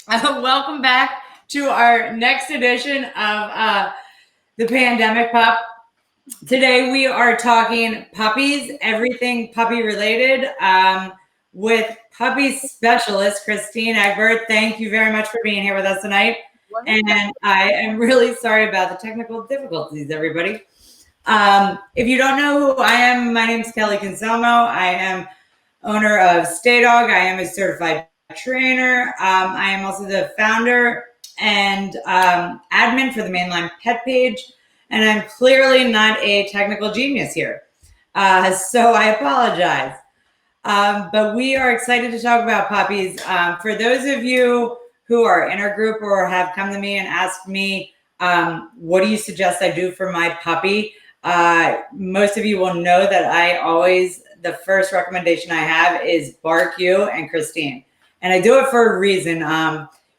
Welcome back to our next edition of the Pandemic Pup. Today we are talking puppies, everything puppy related, with puppy specialist Christine Egbert. Thank you very much for being here with us tonight. And I am really sorry about the technical difficulties, everybody. If you don't know who I am, my name is Kelly Cancelmo. I am owner of StayDog. I am a certified trainer. I am also the founder and admin for the Mainline Pet page, and I'm clearly not a technical genius here, so I apologize. But we are excited to talk about puppies. For those of you who are in our group or have come to me and asked me, what do you suggest I do for my puppy? Most of you will know that the first recommendation I have is Bark You and Christine. And I do it for a reason.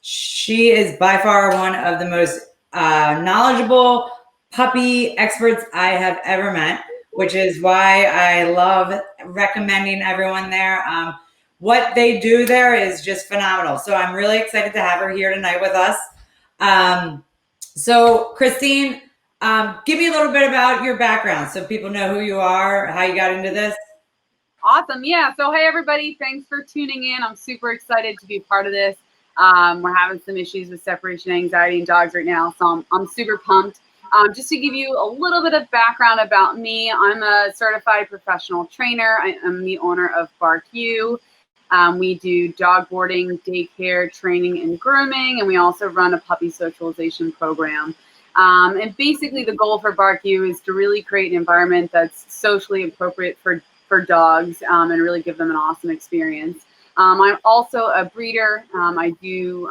She is by far one of the most knowledgeable puppy experts I have ever met, which is why I love recommending everyone there. What they do there is just phenomenal. So I'm really excited to have her here tonight with us. So Christine, give me a little bit about your background so people know who you are, how you got into this. Awesome. Yeah. So, hey, everybody. Thanks for tuning in. I'm super excited to be a part of this. We're having some issues with separation anxiety in dogs right now, so I'm super pumped. Just to give you a little bit of background about me, I'm a certified professional trainer. I am the owner of Bark You. We do dog boarding, daycare, training, and grooming, and we also run a puppy socialization program. And basically, the goal for Bark You is to really create an environment that's socially appropriate for dogs and really give them an awesome experience. I'm also a breeder. I do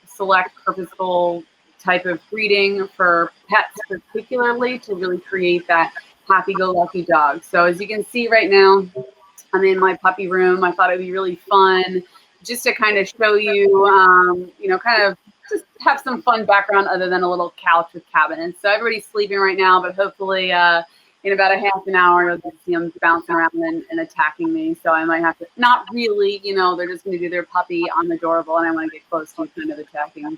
select purposeful type of breeding for pets, particularly to really create that happy-go-lucky dog. So as you can see right now, I'm in my puppy room. I thought it'd be really fun just to kind of show you, kind of just have some fun background other than a little couch with cabinets. So everybody's sleeping right now, but hopefully in about a half an hour, you'll see them bouncing around and attacking me. So I might have to, not really, they're just going to do their puppy on the doorbell, and I want to get close to kind of attacking.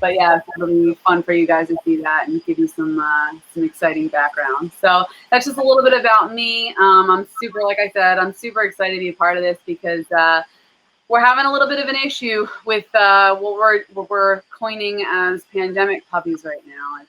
But yeah, it'll be fun for you guys to see that and give you some exciting background. So that's just a little bit about me. I'm super, like I said, I'm super excited to be a part of this because we're having a little bit of an issue with what we're coining as pandemic puppies right now.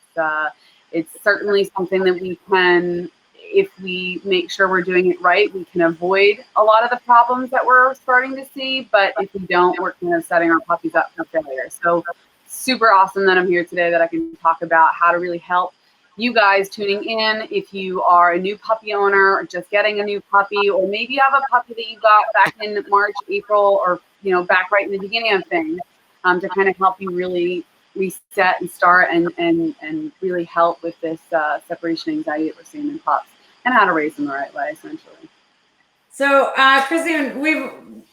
It's certainly something that we can, if we make sure we're doing it right, we can avoid a lot of the problems that we're starting to see. But if we don't, we're kind of setting our puppies up for failure. So super awesome that I'm here today, that I can talk about how to really help you guys tuning in. If you are a new puppy owner or just getting a new puppy, or maybe you have a puppy that you got back in March, April, or back right in the beginning of things, to kind of help you really reset and start and really help with this separation anxiety that we're seeing in pups, and how to raise them the right way, essentially. So, Christine,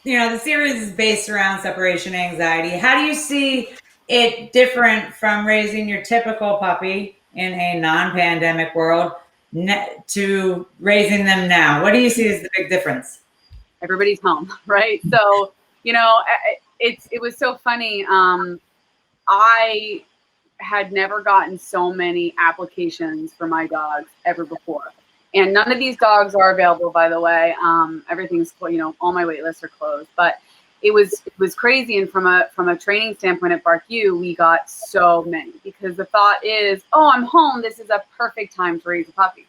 the series is based around separation anxiety. How do you see it different from raising your typical puppy in a non-pandemic world to raising them now? What do you see as the big difference? Everybody's home, right? So, it was so funny. I had never gotten so many applications for my dogs ever before. And none of these dogs are available, by the way. Everything's, all my wait lists are closed. But it was crazy. And from a training standpoint at Bark You, we got so many, because the thought is, oh, I'm home. This is a perfect time to raise a puppy.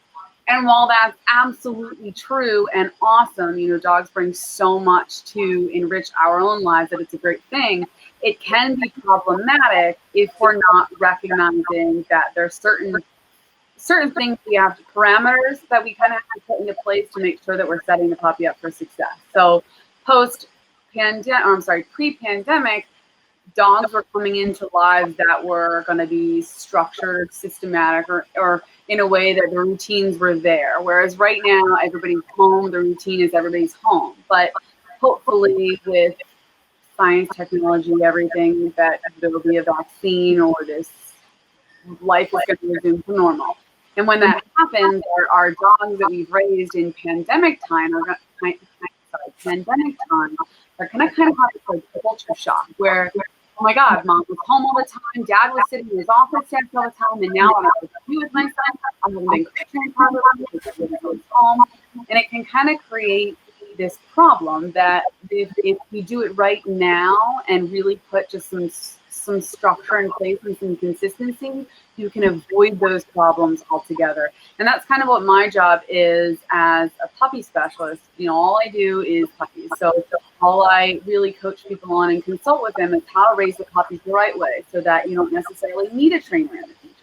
And while that's absolutely true and awesome, dogs bring so much to enrich our own lives that it's a great thing. It can be problematic if we're not recognizing that there's certain things we have to, parameters that we kind of have to put into place to make sure that we're setting the puppy up for success. So pre-pandemic, dogs were coming into lives that were going to be structured, systematic, or in a way that the routines were there. Whereas right now, everybody's home, the routine is everybody's home. But hopefully with science, technology, everything, that there will be a vaccine, or this life is going to resume to normal. And when that happens, our dogs that we've raised in pandemic time are going to kind of have this like culture shock, where oh my God, mom was home all the time, dad was sitting in his office desk all the time, and now I don't know what to do with my son. I haven't been trained properly because he was home. And it can kind of create this problem that if you do it right now and really put just some structure in place and some consistency, you can avoid those problems altogether. And that's kind of what my job is as a puppy specialist. You know, all I do is puppies. So all I really coach people on and consult with them is how to raise the puppies the right way so that you don't necessarily need a trainer in the future.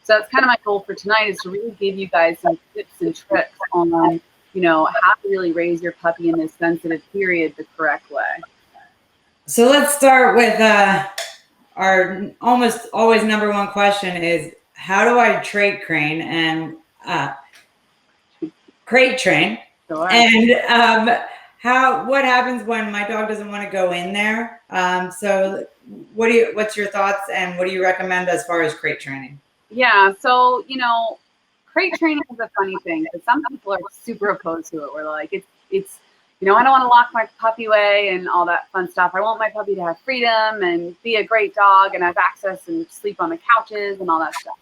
So that's kind of my goal for tonight, is to really give you guys some tips and tricks on, you know, how to really raise your puppy in this sensitive period the correct way. So let's start with our almost always number one question is, how do I trait crane and crate train? Sure. And what happens when my dog doesn't want to go in there? So what's your thoughts, and what do you recommend as far as crate training? Yeah, so, you know, crate training is a funny thing because some people are super opposed to it. We're like, it's you know, I don't want to lock my puppy away and all that fun stuff. I want my puppy to have freedom and be a great dog and have access and sleep on the couches and all that stuff.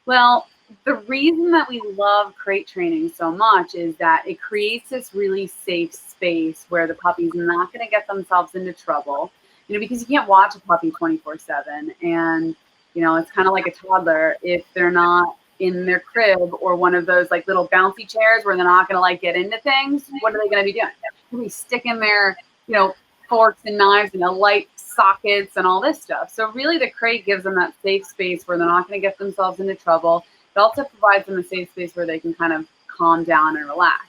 Well, the reason that we love crate training so much is that it creates this really safe space where the puppy's not going to get themselves into trouble, you know, because you can't watch a puppy 24/7. And, you know, it's kind of like a toddler. If they're not in their crib or one of those like little bouncy chairs where they're not going to like get into things, what are they going to be doing? They're going to be sticking their, you know, forks and knives and light sockets and all this stuff. So really the crate gives them that safe space where they're not going to get themselves into trouble. It also provides them a safe space where they can kind of calm down and relax.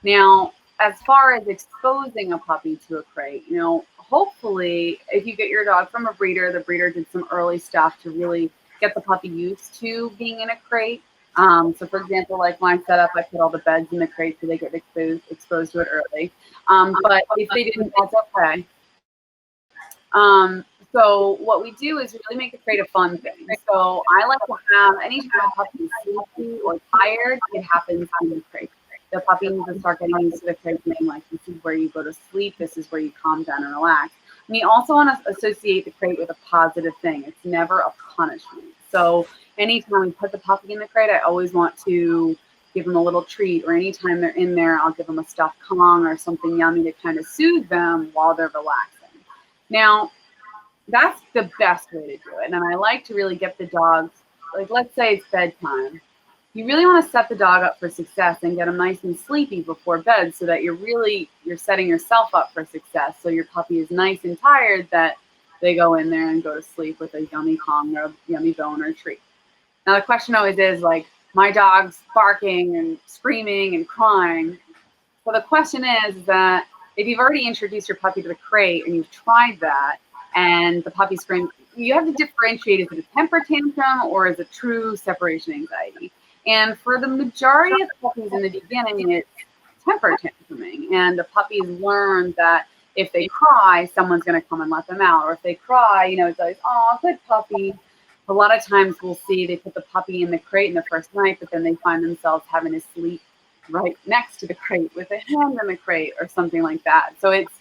Now, as far as exposing a puppy to a crate, you know, hopefully if you get your dog from a breeder, the breeder did some early stuff to really get the puppy used to being in a crate. So for example, like my setup, I put all the beds in the crate so they get exposed to it early. But if they didn't, that's okay. So what we do is really make the crate a fun thing. So I like to have, anytime a puppy is sleepy or tired, it happens in the crate. The puppy needs to start getting used to the crate, being like, this is where you go to sleep, this is where you calm down and relax. And you also want to associate the crate with a positive thing. It's never a punishment. So anytime we put the puppy in the crate, I always want to give them a little treat, or anytime they're in there, I'll give them a stuffed Kong or something yummy to kind of soothe them while they're relaxing. Now, that's the best way to do it. And I like to really get the dogs, like let's say it's bedtime. You really want to set the dog up for success and get them nice and sleepy before bed so that you're setting yourself up for success. So your puppy is nice and tired that they go in there and go to sleep with a yummy Kong or a yummy bone or treat. Now the question always is like, my dog's barking and screaming and crying. So the question is that if you've already introduced your puppy to the crate and you've tried that and the puppy screams, you have to differentiate, is it a temper tantrum or is it true separation anxiety? And for the majority of puppies in the beginning, it's temper tantruming. And the puppies learn that if they cry, someone's going to come and let them out. Or if they cry, you know, it's like, oh, good puppy. A lot of times we'll see they put the puppy in the crate in the first night, but then they find themselves having to sleep right next to the crate with a hand in the crate or something like that. So it's,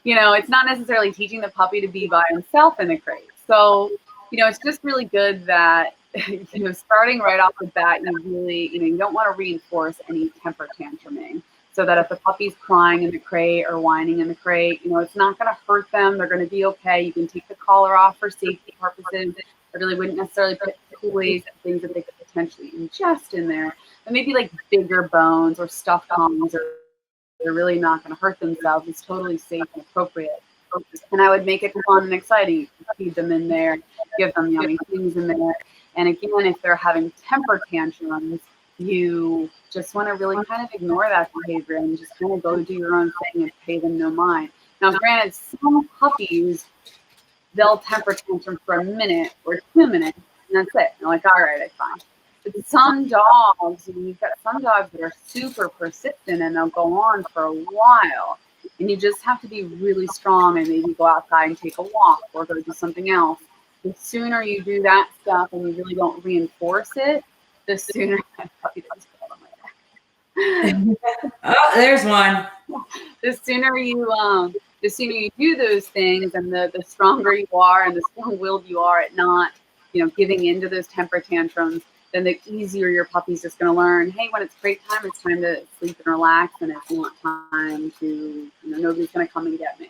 you know, it's not necessarily teaching the puppy to be by himself in the crate. So, you know, it's just really good that, you know, starting right off the bat, you really, you know, you don't want to reinforce any temper tantruming. So that if the puppy's crying in the crate or whining in the crate, you know, it's not going to hurt them. They're going to be okay. You can take the collar off for safety purposes. I really wouldn't necessarily put toys and things that they could potentially ingest in there. But maybe like bigger bones or stuffed Kongs, or they're really not going to hurt themselves. It's totally safe and appropriate. And I would make it fun and exciting. Feed them in there, give them yummy things in there. And again, if they're having temper tantrums, you just want to really kind of ignore that behavior and just kind of go do your own thing and pay them no mind. Now, granted, some puppies, they'll temper tantrum for a minute or 2 minutes, and that's it. They're like, all right, it's fine. But some dogs, and you've got some dogs that are super persistent and they'll go on for a while. And you just have to be really strong and maybe go outside and take a walk or go do something else. The sooner you do that stuff and you really don't reinforce it, the sooner that puppy does fall on my back. Oh, there's one. The sooner you the sooner you do those things, and the stronger you are and the strong-willed you are at not, giving into those temper tantrums, then the easier your puppy's just going to learn, hey, when it's break time, it's time to sleep and relax, and it's not time to, nobody's going to come and get me.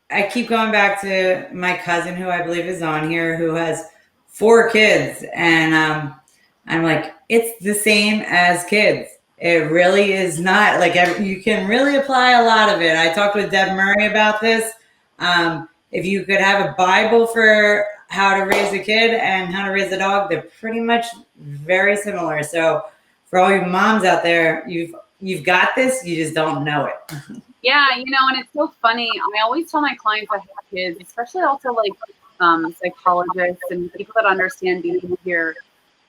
I keep going back to my cousin, who I believe is on here, who has 4 kids, and I'm like, it's the same as kids. It really is not. Like, you can really apply a lot of it. I talked with Deb Murray about this. If you could have a Bible for how to raise a kid and how to raise a dog, they're pretty much very similar. So for all you moms out there, you've got this, you just don't know it. Yeah, and it's so funny. I always tell my clients that have kids, especially also like psychologists and people that understand behavior,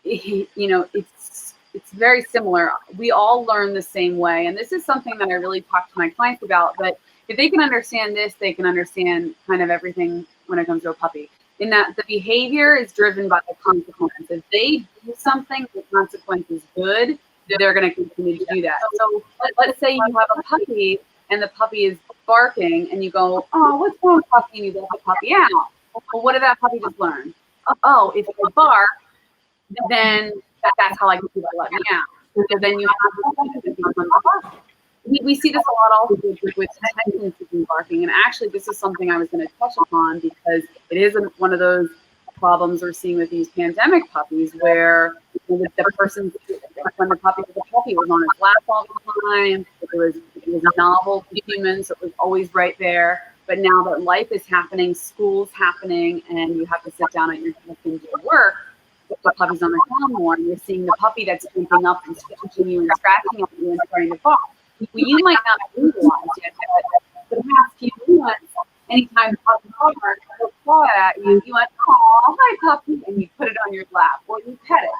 it's very similar. We all learn the same way. And this is something that I really talk to my clients about. But if they can understand this, they can understand kind of everything when it comes to a puppy. In that the behavior is driven by the consequence. If they do something, the consequence is good, they're going to continue to do that. So let's say you have a puppy and the puppy is barking and you go, oh, what's wrong with puppy? And you let the puppy out. Well, what did that puppy just learn? Oh, if I bark, then that's how I can people let me out. So then you have we see this a lot also with tendency barking. And actually, this is something I was going to touch upon because it is one of those problems we're seeing with these pandemic puppies where the person, when the puppy was on its lap all the time, it was novel to humans, so it was always right there. But now that life is happening, school's happening, and you have to sit down at your desk and do work, the puppy's on the ground more, and you're seeing the puppy that's jumping up and scratching you and scratching at you and starting to bark. Well, you might not realize yet that for the past few months, anytime the puppy barks or claw at you, you went, "Aw, hi puppy," and you put it on your lap or you pet it.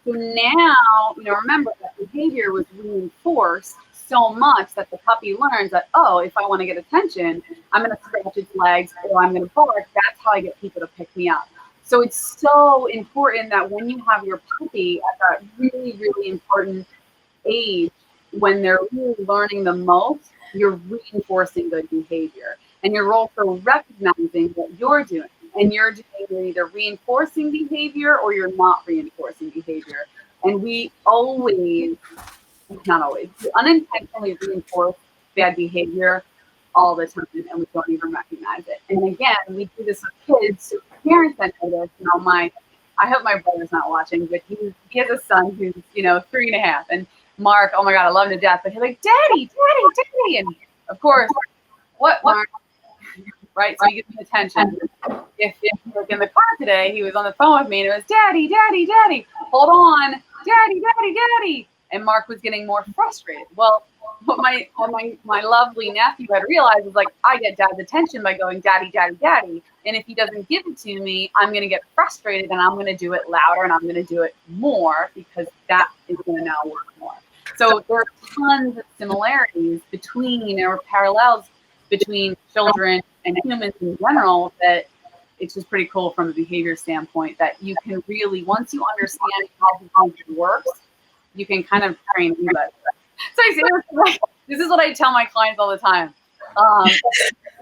So now, remember that behavior was reinforced so much that the puppy learns that, oh, if I want to get attention, I'm going to scratch its legs or I'm going to bark. That's how I get people to pick me up. So it's so important that when you have your puppy at that really, really important age, when they're really learning the most, you're reinforcing good behavior. And you're also recognizing what you're doing. And you're either reinforcing behavior or you're not reinforcing behavior. And we not always, we unintentionally reinforce bad behavior all the time, and we don't even recognize it. And again, we do this with kids. So parents that know this, I hope my brother's not watching, but he has a son who's 3.5, and Mark, oh my God, I love him to death, but he's like, Daddy, and of course, what, Mark? Right, so he gives me attention. If like in the car today, he was on the phone with me, and it was Daddy, hold on, Daddy. And Mark was getting more frustrated. Well, what my lovely nephew had realized is like, I get Dad's attention by going Daddy. And if he doesn't give it to me, I'm going to get frustrated and I'm going to do it louder and I'm going to do it more because that is going to now work more. So there are tons of similarities or parallels between children and humans in general that it's just pretty cool from a behavior standpoint that you can really, once you understand how behavior works, you can kind of train anybody. So this is what I tell my clients all the time.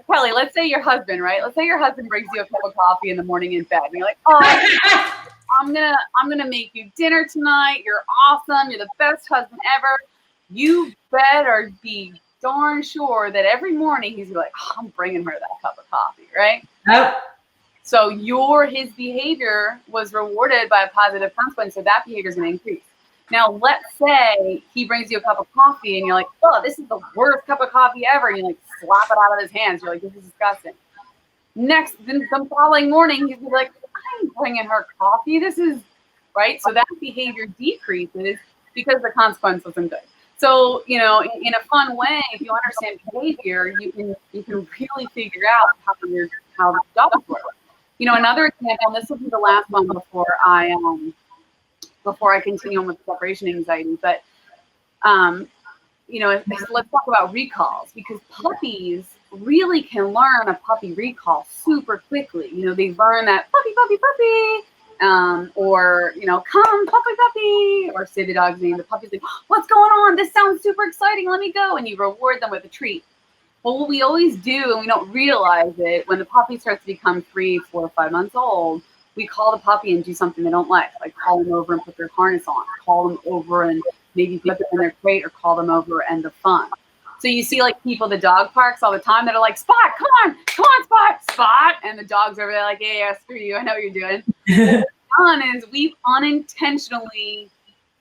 Kelly, let's say your husband, right? Let's say your husband brings you a cup of coffee in the morning in bed, and you're like, "Oh, I'm gonna make you dinner tonight. You're awesome. You're the best husband ever." You better be darn sure that every morning he's like, "Oh, I'm bringing her that cup of coffee," right? Yep. So his behavior was rewarded by a positive consequence, so that behavior is going to increase. Now, let's say he brings you a cup of coffee and you're like, oh, this is the worst cup of coffee ever. And you slap it out of his hands. You're like, this is disgusting. Then the following morning, he's like, I ain't bringing her coffee. This is right. So that behavior decreases because the consequence wasn't good. So, in a fun way, if you understand behavior, you can really figure out how the dogs work. Another example, and this will be the last one before I continue on with separation anxiety, but let's talk about recalls, because puppies really can learn a puppy recall super quickly. They learn that puppy, Or, come puppy, or say the dog's name. The puppy's like, what's going on? This sounds super exciting. Let me go. And you reward them with a treat. Well, what we always do, and we don't realize it, when the puppy starts to become 3, 4, 5 months old, we call the puppy and do something they don't like call them over and put their harness on, call them over and maybe put them in their crate, or call them over and the fun. So you see people, the dog parks all the time that are like, Spot, come on, Spot. And the dog's over there like, yeah, screw you. I know what you're doing. What's done is we've unintentionally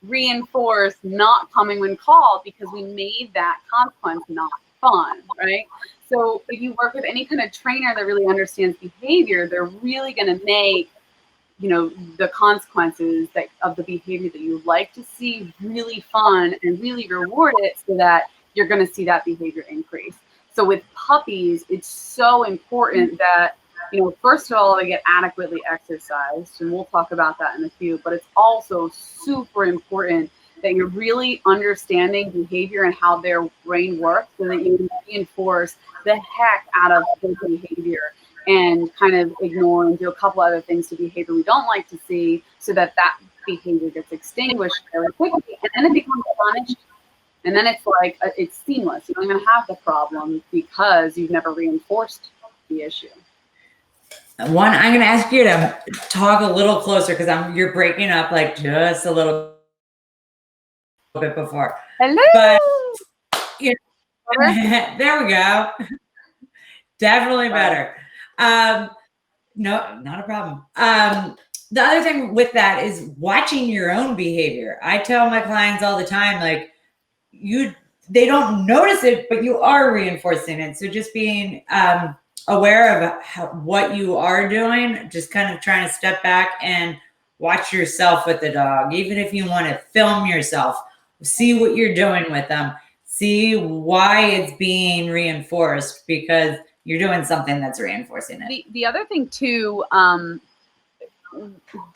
reinforced not coming when called because we made that consequence not fun, right? So if you work with any kind of trainer that really understands behavior, they're really going to make, the consequences of the behavior that you like to see really fun and really reward it so that you're going to see that behavior increase. So with puppies, it's so important that, first of all, they get adequately exercised, and we'll talk about that in a few, but it's also super important that you're really understanding behavior and how their brain works so that you reinforce the heck out of their behavior and kind of ignore and do a couple other things to behavior we don't like to see so that behavior gets extinguished very quickly. And then it becomes punished. And then it's like, it's seamless. You don't even have the problem because you've never reinforced the issue. I'm going to ask you to talk a little closer because you're breaking up just a little bit before. Hello. But there we go. Definitely better. No, not a problem. The other thing with that is watching your own behavior. I tell my clients all the time, they don't notice it, but you are reinforcing it. So just being aware of what you are doing, just kind of trying to step back and watch yourself with the dog. Even if you want to film yourself, see what you're doing with them, see why it's being reinforced because you're doing something that's reinforcing it. The other thing too,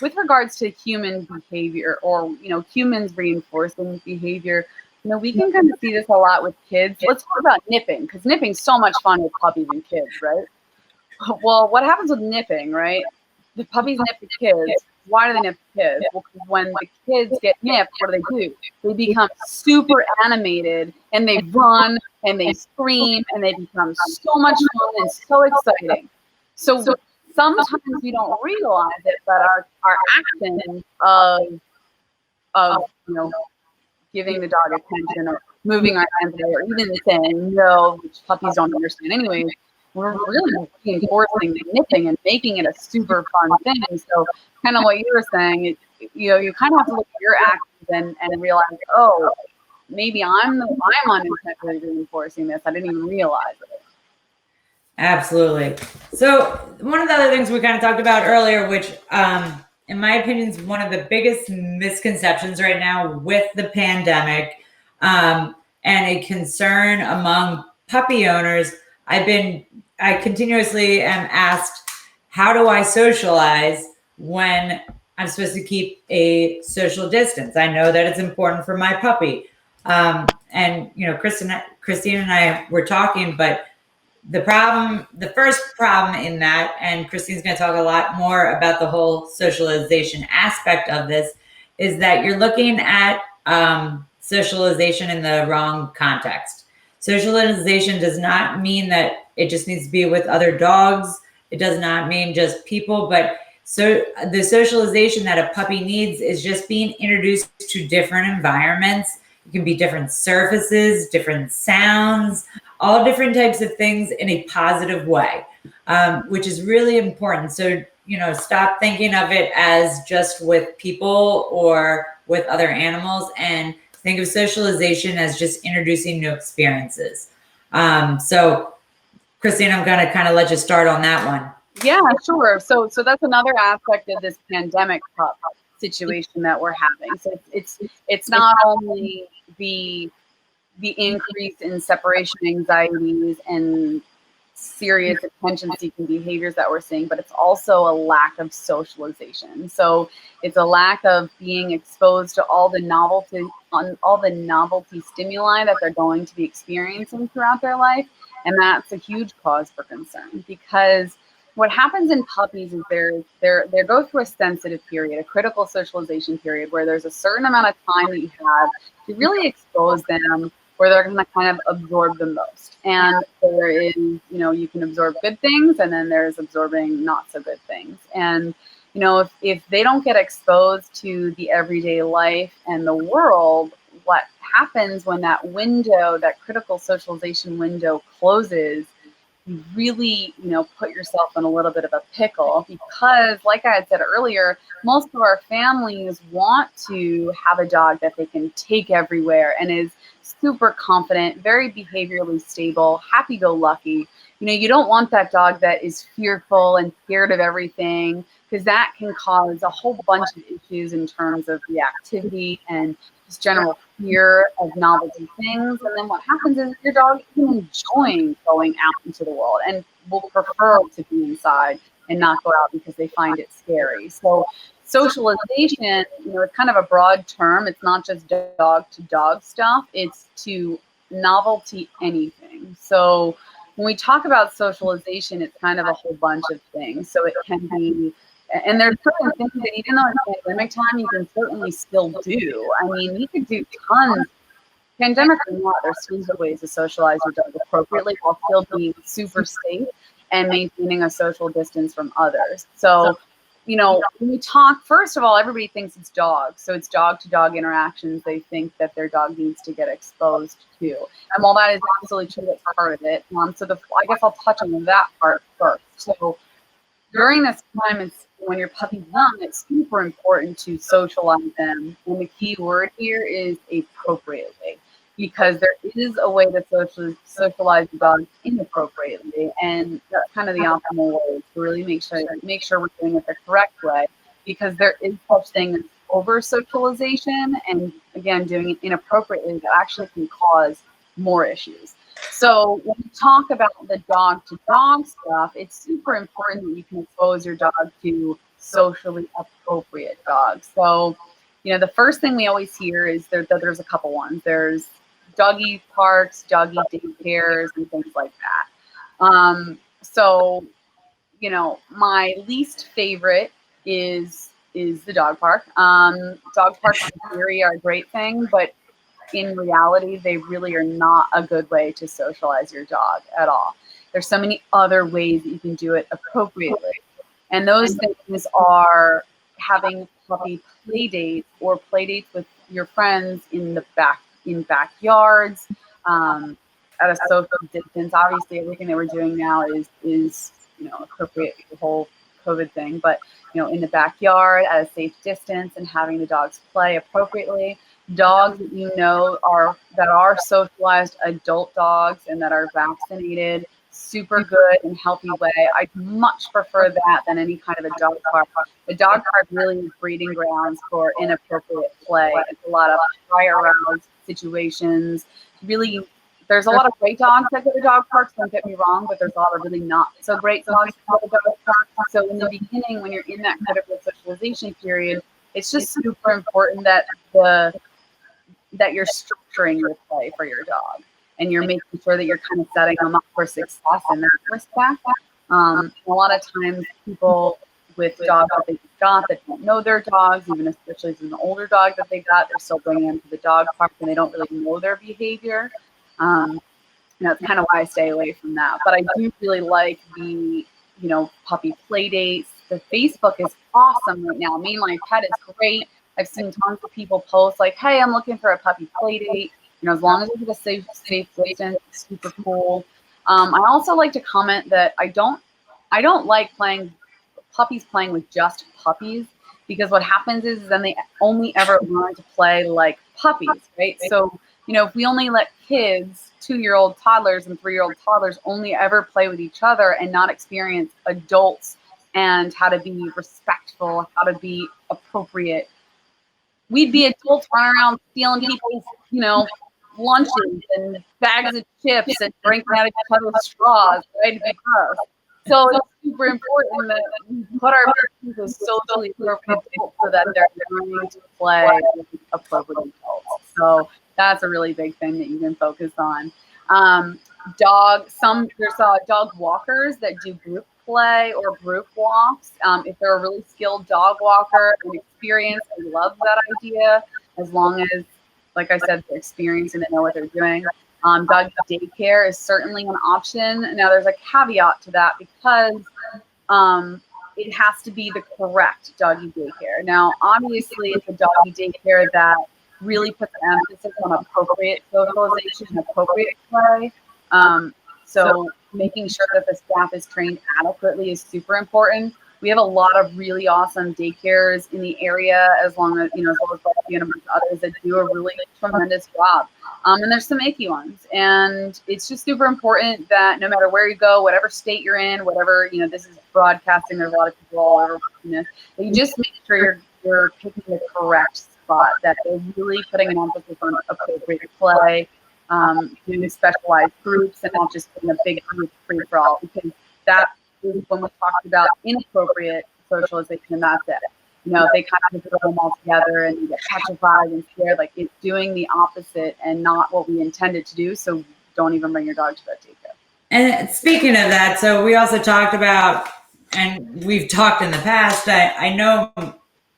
with regards to human behavior or, humans reinforcing behavior, we can kind of see this a lot with kids. Let's talk about nipping, because nipping's so much fun with puppies and kids, right? Well, what happens with nipping, right? The puppies nip the kids. Why do they nip the kids? Well, because when the kids get nipped, what do? They become super animated, and they run, and they scream, and they become so much fun and so exciting. So sometimes we don't realize it, but our action of giving the dog attention or moving our hands away or even saying no, which puppies don't understand anyway, we're really reinforcing the nipping and making it a super fun thing. So kind of what you were saying, you kind of have to look at your actions and realize, oh, maybe I'm unintentionally reinforcing this. I didn't even realize it. Absolutely. So one of the other things we kind of talked about earlier, which in my opinion is one of the biggest misconceptions right now with the pandemic and a concern among puppy owners, I continuously am asked, how do I socialize when I'm supposed to keep a social distance? I know that it's important for my puppy. And, Christine and I were talking, but the first problem in that, and Christine's going to talk a lot more about the whole socialization aspect of this, is that you're looking at socialization in the wrong context. Socialization does not mean that it just needs to be with other dogs. It does not mean just people, but so the socialization that a puppy needs is just being introduced to different environments. It can be different surfaces, different sounds, all different types of things in a positive way, which is really important. So, stop thinking of it as just with people or with other animals and think of socialization as just introducing new experiences. So, Christine, I'm going to kind of let you start on that one. Yeah, sure. So that's another aspect of this pandemic pup situation that we're having. So it's not only the increase in separation anxieties and serious attention-seeking behaviors that we're seeing, but it's also a lack of socialization. So it's a lack of being exposed to all the novelty stimuli that they're going to be experiencing throughout their life, and that's a huge cause for concern because what happens in puppies is they go through a sensitive period, a critical socialization period, where there's a certain amount of time that you have to really expose them, where they're going to kind of absorb the most. And there is, you can absorb good things, and then there's absorbing not so good things. And if they don't get exposed to the everyday life and the world, what happens when that window, that critical socialization window closes, you really, put yourself in a little bit of a pickle, because like I had said earlier, most of our families want to have a dog that they can take everywhere and is super confident, very behaviorally stable, happy-go-lucky. You don't want that dog that is fearful and scared of everything, because that can cause a whole bunch of issues in terms of reactivity and just general fear of novelty things. And then what happens is your dog isn't enjoying going out into the world and will prefer to be inside and not go out because they find it scary. So socialization, it's kind of a broad term. It's not just dog to dog stuff. It's to novelty anything. So when we talk about socialization, it's kind of a whole bunch of things. So it can be, and there's certain things that even though it's pandemic time, you can certainly still do. I mean, you could do tons. Pandemic or not, there's tons of ways to socialize your dog appropriately while still being super safe and maintaining a social distance from others. So, when we talk, first of all, everybody thinks it's dogs. So it's dog-to-dog interactions they think that their dog needs to get exposed to. And while that is absolutely true, that's part of it. So I guess I'll touch on that part first. So during this time, it's when your puppy's young, it's super important to socialize them. And the key word here is appropriately, because there is a way to socialize the dog inappropriately, and that's kind of the optimal way to really make sure we're doing it the correct way, because there is such thing as over socialization, and again, doing it inappropriately that actually can cause more issues. So when we talk about the dog to dog stuff, it's super important that you can expose your dog to socially appropriate dogs. So, the first thing we always hear is that there's a couple ones. There's doggy parks, doggy daycares, and things like that. So, my least favorite is the dog park. Dog parks in theory are a great thing, but in reality, they really are not a good way to socialize your dog at all. There's so many other ways that you can do it appropriately. And those things are having puppy play dates or play dates with your friends in backyards, at a social distance. Obviously, everything that we're doing now is appropriate for the whole COVID thing, but in the backyard at a safe distance and having the dogs play appropriately. Dogs that are socialized adult dogs and that are vaccinated, super good and healthy way. I'd much prefer that than any kind of a dog park. The dog park really is breeding grounds for inappropriate play. It's a lot of high aroused situations. Really, there's a lot of great dogs that go to dog parks, don't get me wrong, but there's a lot of really not so great dogs that go to dog parks. So in the beginning, when you're in that critical socialization period, it's just super important that you're structuring your play for your dog, and you're making sure that you're kind of setting them up for success in that respect. A lot of times people with dogs that they got that don't know their dogs, even especially if it's an older dog that they got, they're still bringing them to the dog park and they don't really know their behavior. That's kind of why I stay away from that. But I do really like the, puppy play dates. The Facebook is awesome right now. Mainline Pet is great. I've seen tons of people post like, hey, I'm looking for a puppy play date. As long as it's a safe distance, it's super cool. I also like to comment that I don't like puppies playing with just puppies, because what happens is then they only ever learn to play like puppies, right? So, if we only let kids, 2-year-old toddlers and 3-year-old toddlers only ever play with each other and not experience adults and how to be respectful, how to be appropriate, we'd be adults running around stealing people's, lunches and bags of chips and drinking out of each other's straws, right? It'd be gross. So it's super important that we put our puppies as socially appropriate adults so that they're learning to play with appropriate adults. So that's a really big thing that you can focus on. There's dog walkers that do group play or group walks. If they're a really skilled dog walker and experienced, I love that idea, as long as, like I said, they're experienced and they know what they're doing. Doggy daycare is certainly an option. Now, there's a caveat to that because it has to be the correct doggy daycare. Now, obviously, it's a doggy daycare that really puts an emphasis on appropriate socialization and appropriate play. So making sure that the staff is trained adequately is super important. We have a lot of really awesome daycares in the area, as well as Buffy and a bunch of others that do a really tremendous job. And there's some achy ones. And it's just super important that no matter where you go, whatever state you're in, whatever, this is broadcasting, there's a lot of people all over, that you just make sure you're picking the correct spot, that they're really putting an emphasis on appropriate play, doing specialized groups, and not just in a big group free-for-all, because that is when we talked about inappropriate socialization, and that's it. They kind of throw them all together and you get petrified and scared, like it's doing the opposite and not what we intended to do. So don't even bring your dog to that daycare. And speaking of that, so we also talked about, and we've talked in the past, I know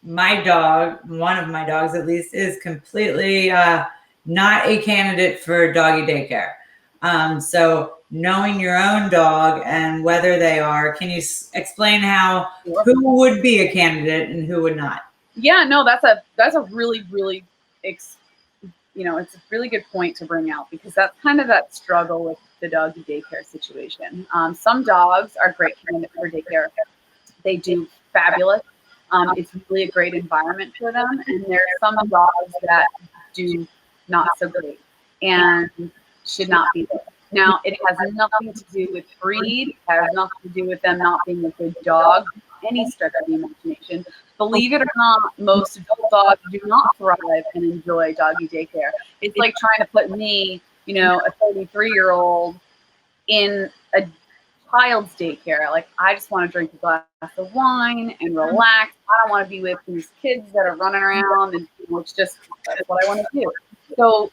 my dog, one of my dogs at least, is completely not a candidate for doggy daycare. So knowing your own dog and whether they are, can you explain who would be a candidate and who would not? Yeah, no, that's a really, really, it's a really good point to bring out, because that's kind of that struggle with the doggy daycare situation. Some dogs are great candidates for daycare. They do fabulous. It's really a great environment for them. And there are some dogs that do not so great and should not be there. Now, it has nothing to do with breed. It has nothing to do with them not being a good dog, any stretch of the imagination. Believe it or not, most adult dogs do not thrive and enjoy doggy daycare. It's like trying to put me, a 33-year-old in a child's daycare. Like, I just want to drink a glass of wine and relax. I don't want to be with these kids that are running around, and it's just that's what I want to do. So,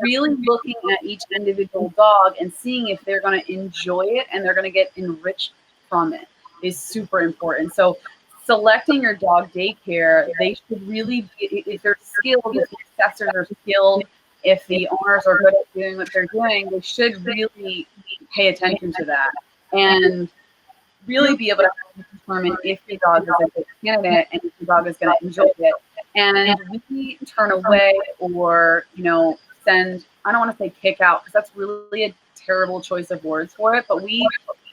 really looking at each individual dog and seeing if they're going to enjoy it and they're going to get enriched from it is super important. So selecting your dog daycare, they should really be, if they're skilled, if the assessors are skilled, if the owners are good at doing what they're doing, they should really pay attention to that and really be able to determine if your dog is a good candidate and if your dog is going to enjoy it. And we turn away or, send, I don't want to say kick out, because that's really a terrible choice of words for it, but we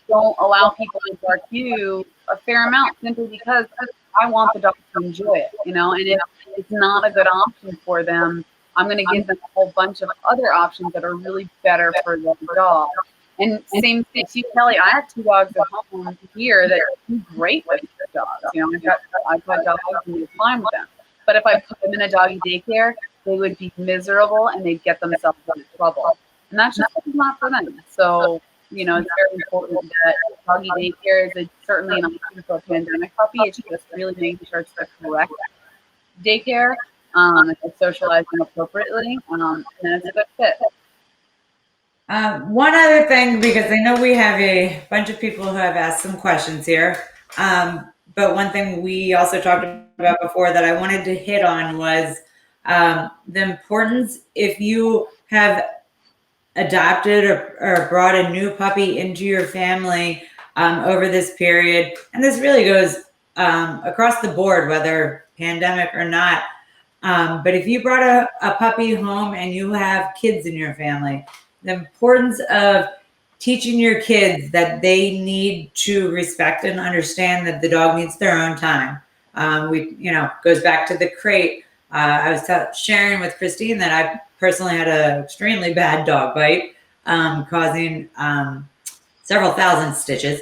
don't allow people into our queue a fair amount simply because I want the dog to enjoy it, and if it's not a good option for them, I'm going to give them a whole bunch of other options that are really better for the dog. And same thing to you, Kelly. I have 2 dogs at home here that do great with the dogs. I've got dogs and do fine with them. But if I put them in a doggy daycare, they would be miserable and they'd get themselves into trouble. And that's just not for them. So, it's very important that doggy daycare is certainly an option for a pandemic puppy. It's just really making sure it's the correct daycare, if it's socializing appropriately, and then it's a good fit. One other thing, because I know we have a bunch of people who have asked some questions here, but one thing we also talked about before that I wanted to hit on was the importance, if you have adopted or brought a new puppy into your family over this period, and this really goes across the board, whether pandemic or not, but if you brought a puppy home and you have kids in your family, the importance of teaching your kids that they need to respect and understand that the dog needs their own time. Goes back to the crate. I was sharing with Christine that I personally had an extremely bad dog bite, causing several thousand stitches.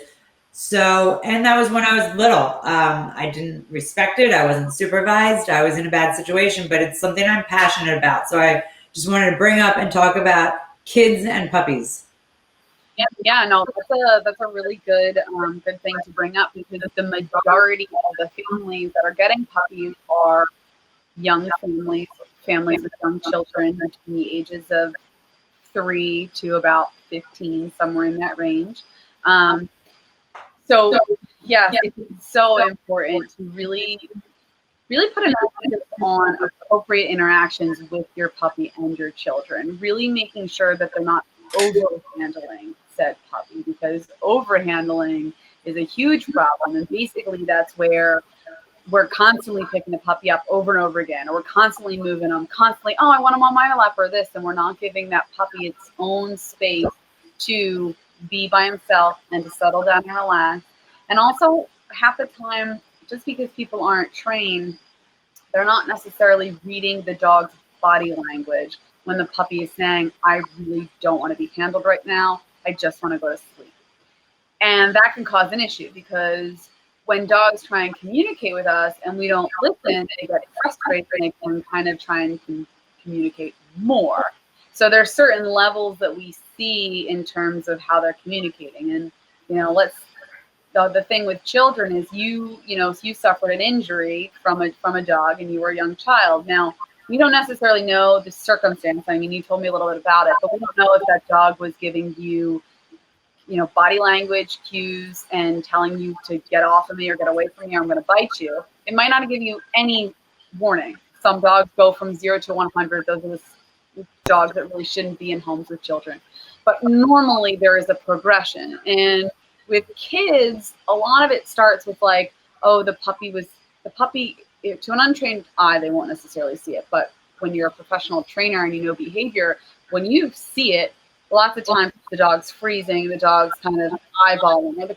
So, and that was when I was little. I didn't respect it. I wasn't supervised. I was in a bad situation, but it's something I'm passionate about. So I just wanted to bring up and talk about kids and puppies. Yeah, no, that's a really good thing to bring up, because the majority of the families that are getting puppies are young families with young children between the ages of 3 to about 15, somewhere in that range. So yeah, it's so important to really put an emphasis on appropriate interactions with your puppy and your children. Really making sure that they're not overhandling said puppy, because overhandling is a huge problem. And basically that's where we're constantly picking the puppy up over and over again, or we're constantly moving them, constantly, oh, I want him on my lap or this, and we're not giving that puppy its own space to be by himself and to settle down and relax. And also, half the time, just because people aren't trained, they're not necessarily reading the dog's body language when the puppy is saying, I really don't want to be handled right now. I just want to go to sleep. And that can cause an issue, because when dogs try and communicate with us and we don't listen, they get frustrated and they can kind of try and communicate more. So there's certain levels that we see in terms of how they're communicating. And, the thing with children is you suffered an injury from a dog and you were a young child. Now, we don't necessarily know the circumstance. I mean, you told me a little bit about it, but we don't know if that dog was giving you, body language cues and telling you to get off of me or get away from me, or I'm going to bite you. It might not give you any warning. Some dogs go from 0 to 100. Those are the dogs that really shouldn't be in homes with children. But normally there is a progression. And with kids, a lot of it starts with like, oh, the puppy, to an untrained eye, they won't necessarily see it. But when you're a professional trainer and you know behavior, when you see it, lots of times the dog's freezing, the dog's kind of eyeballing, or the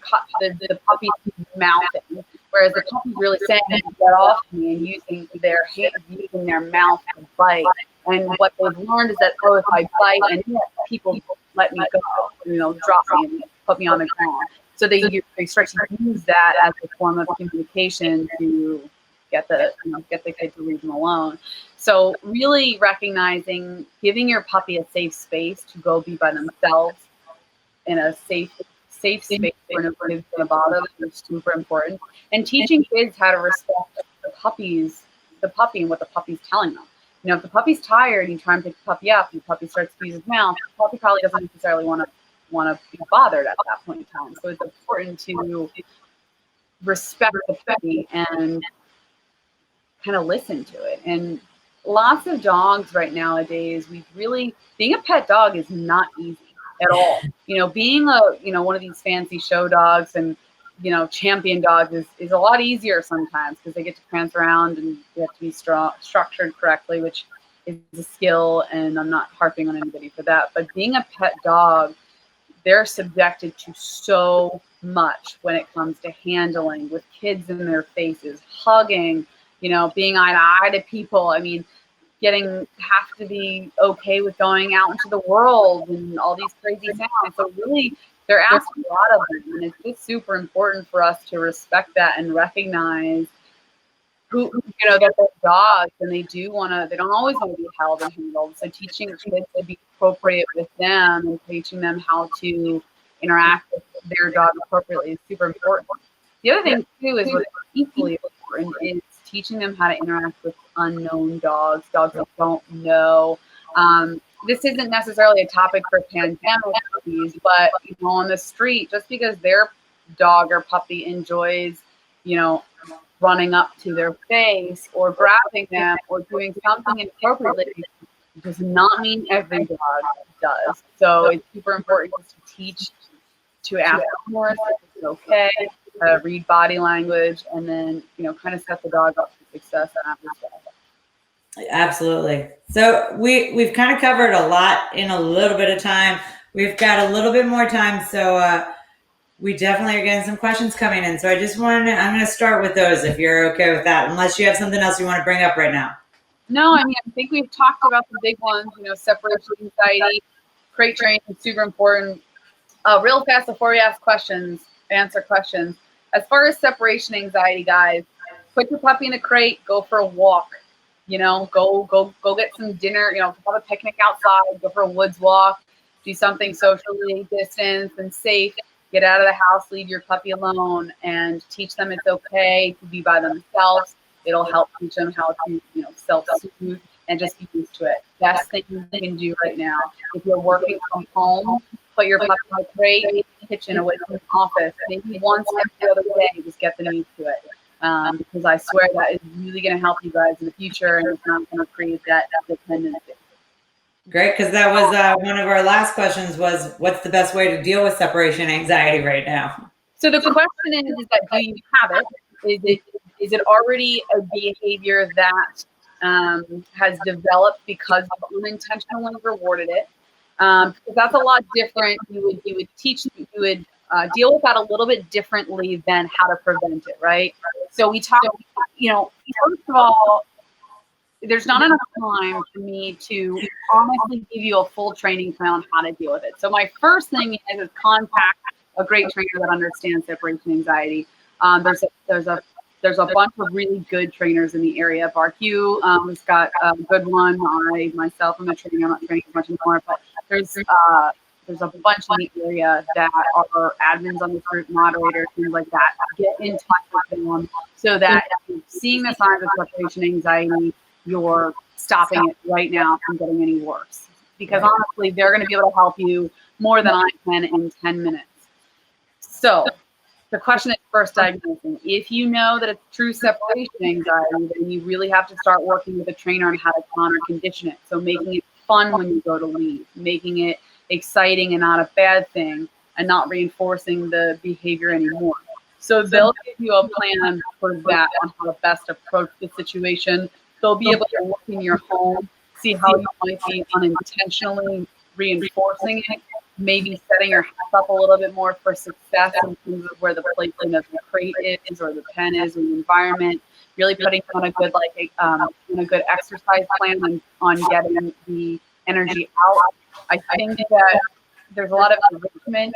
puppy's mouthing, whereas the puppy's really saying, get off me, and using their hand, using their mouth to bite. And what they've learned is that, oh, if I bite and people let me go, drop me and put me on the ground. So they start to use that as a form of communication to get the kid to leave them alone. So really recognizing, giving your puppy a safe space to go be by themselves in a safe space where nobody's going to bother them is super important. And teaching kids how to respect the puppy and what the puppy's telling them. If the puppy's tired and you try and pick the puppy up and the puppy starts to use his mouth, the puppy probably doesn't necessarily want to be bothered at that point in time. So it's important to respect the puppy and kind of listen to it. And lots of dogs right nowadays, being a pet dog is not easy at all. Being one of these fancy show dogs and, champion dogs is a lot easier sometimes, because they get to prance around and they have to be structured correctly, which is a skill, and I'm not harping on anybody for that. But being a pet dog, they're subjected to so much when it comes to handling with kids in their faces, hugging, being eye to eye to people. I mean, have to be okay with going out into the world and all these crazy sounds. So really, they're asking a lot of them, and it's just super important for us to respect that and recognize that they're dogs and they don't always want to be held and handled. So teaching kids to be appropriate with them and teaching them how to interact with their dog appropriately is super important. The other thing too is what's equally important is teaching them how to interact with unknown dogs that don't know. This isn't necessarily a topic for pandemic puppies, but on the street, just because their dog or puppy enjoys, running up to their face or grabbing them or doing something inappropriately does not mean every dog does. So it's super important to teach, to ask more if it's okay, read body language, and then, kind of set the dog up for success after that. Absolutely. So we've kind of covered a lot in a little bit of time. We've got a little bit more time. So we definitely are getting some questions coming in. So I'm going to start with those if you're okay with that, unless you have something else you want to bring up right now. No, I think we've talked about the big ones, separation anxiety, crate training is super important. Real fast before we answer questions. As far as separation anxiety, guys, put your puppy in a crate, go for a walk. Go get some dinner, have a picnic outside, go for a woods walk, do something socially distanced and safe. Get out of the house, leave your puppy alone, and teach them it's okay to be by themselves. It'll help teach them how to, self-soothe and just get used to it. Best thing you can do right now. If you're working from home, put your puppy in a crate, kitchen, away from the office, maybe once every other day, just get them used to it. Because I swear that is really going to help you guys in the future, and it's not going to create that dependency. Great, because that was one of our last questions was, what's the best way to deal with separation anxiety right now? So the question is that, do you have it? Is it already a behavior that has developed because you've unintentionally rewarded it? Because that's a lot different. You would deal with that a little bit differently than how to prevent it, right? So we talk, first of all, there's not enough time for me to honestly give you a full training plan on how to deal with it. So my first thing is contact a great trainer that understands separation anxiety. There's a bunch of really good trainers in the area. BarQ has got a good one. Myself, I'm a trainer. I'm not training as much anymore, but there's a bunch in the area that are admins on this group, moderators, things like that. Get in touch with them so that if you're seeing the signs of separation anxiety, you're stopping it right now from getting any worse. Because honestly, they're going to be able to help you more than I can in 10 minutes. So the question is first diagnosing. If you know that it's true separation anxiety, then you really have to start working with a trainer on how to counter condition it. So making it fun when you go to leave, making it exciting and not a bad thing, and not reinforcing the behavior anymore. So they'll give you a plan for that on how to best approach the situation. They'll be able to look in your home, see how you might be unintentionally reinforcing it, maybe setting your house up a little bit more for success in terms of where the placement of the crate is or the pen is in the environment. Really putting on a good good exercise plan on getting the energy out. I think that there's a lot of enrichment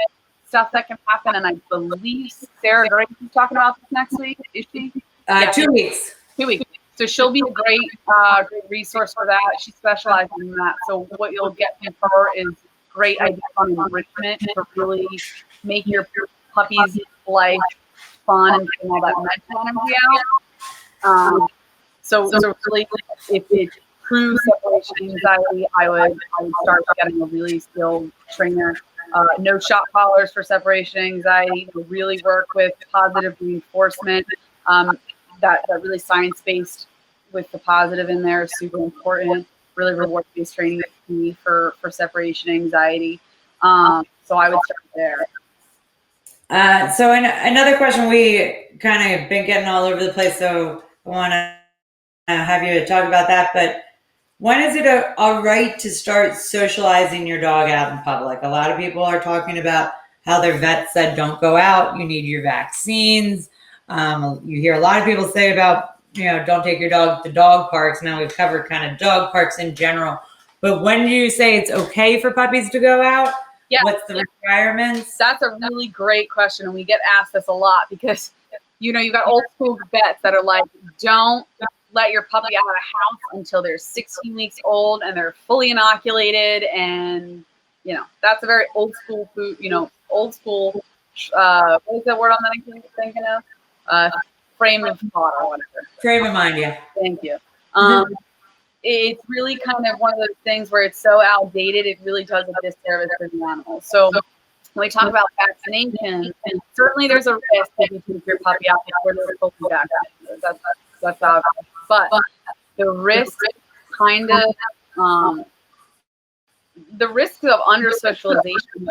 stuff that can happen, and I believe Sarah Grace is talking about this next week. Is she? 2 weeks. 2 weeks. So she'll be a great resource for that. She specializes in that. So what you'll get from her is great ideas on enrichment to really make your puppy's life fun and getting all that mental energy out. So really, if it's true separation anxiety, I would start getting a really skilled trainer. No shot collars for separation anxiety. To really work with positive reinforcement. That really science-based with the positive in there is super important. Really reward-based training is key for separation anxiety. So I would start there. So another question, we kind of been getting all over the place, so I want to have you talk about that. But when is it all right to start socializing your dog out in public? A lot of people are talking about how their vet said don't go out, you need your vaccines. You hear a lot of people say about, don't take your dog to dog parks. Now we've covered kind of dog parks in general. But when do you say it's okay for puppies to go out? Yeah. What's the requirements? That's a really great question. And we get asked this a lot because, you've got old school vets that are like, don't let your puppy out of the house until they're 16 weeks old and they're fully inoculated. And, that's a very old school food, old school, what is that word on that I'm thinking of? Frame of thought or whatever. Frame of mind, yeah. Thank you. It's really kind of one of those things where it's so outdated, it really does a disservice to the animals. So when we talk about vaccination, and certainly there's a risk if you take your puppy out before they're fully vaccinated. That's obvious. But the risk the risks of under socialization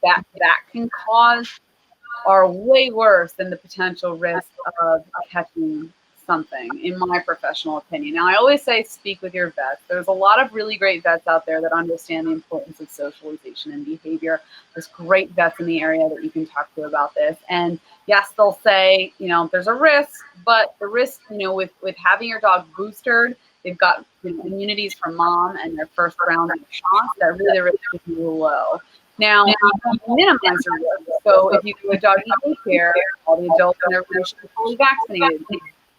that can cause are way worse than the potential risk of catching something, in my professional opinion. Now, I always say speak with your vets. There's a lot of really great vets out there that understand the importance of socialization and behavior. There's great vets in the area that you can talk to about this. And yes, they'll say, there's a risk, but the risk, with having your dog boosted, they've got immunities from mom and their first round of shots, that really the risk is really low. Now, you can minimize your risk. So if you do a doggy daycare, all the adults in their should be fully vaccinated.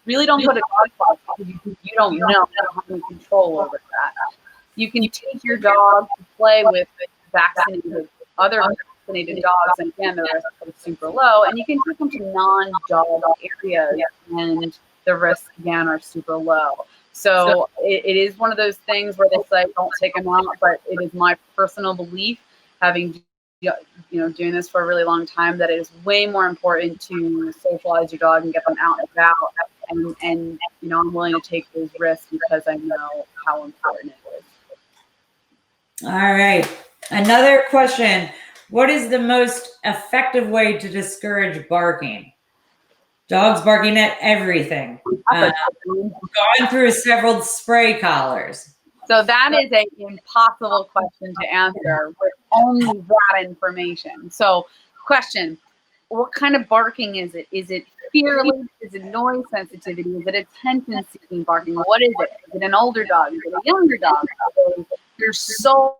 Really don't go to dog parks because you don't know, you don't have any control over that. You can take your dog to play with other vaccinated dogs, and again, the risk is super low. And you can take them to non-dog areas, and the risks again are super low. So it is one of those things where they say don't take them out, but it is my personal belief, having doing this for a really long time, that it is way more important to socialize your dog and get them out and about. And I'm willing to take those risks because I know how important it is. All right. Another question. What is the most effective way to discourage barking? Dogs barking at everything. Gone through several spray collars. So that is an impossible question to answer with only that information. So question, what kind of barking is it? Is it fearless? Is it noise sensitivity? Is it attention-seeking barking? What is it? Is it an older dog? Is it a younger dog? There's so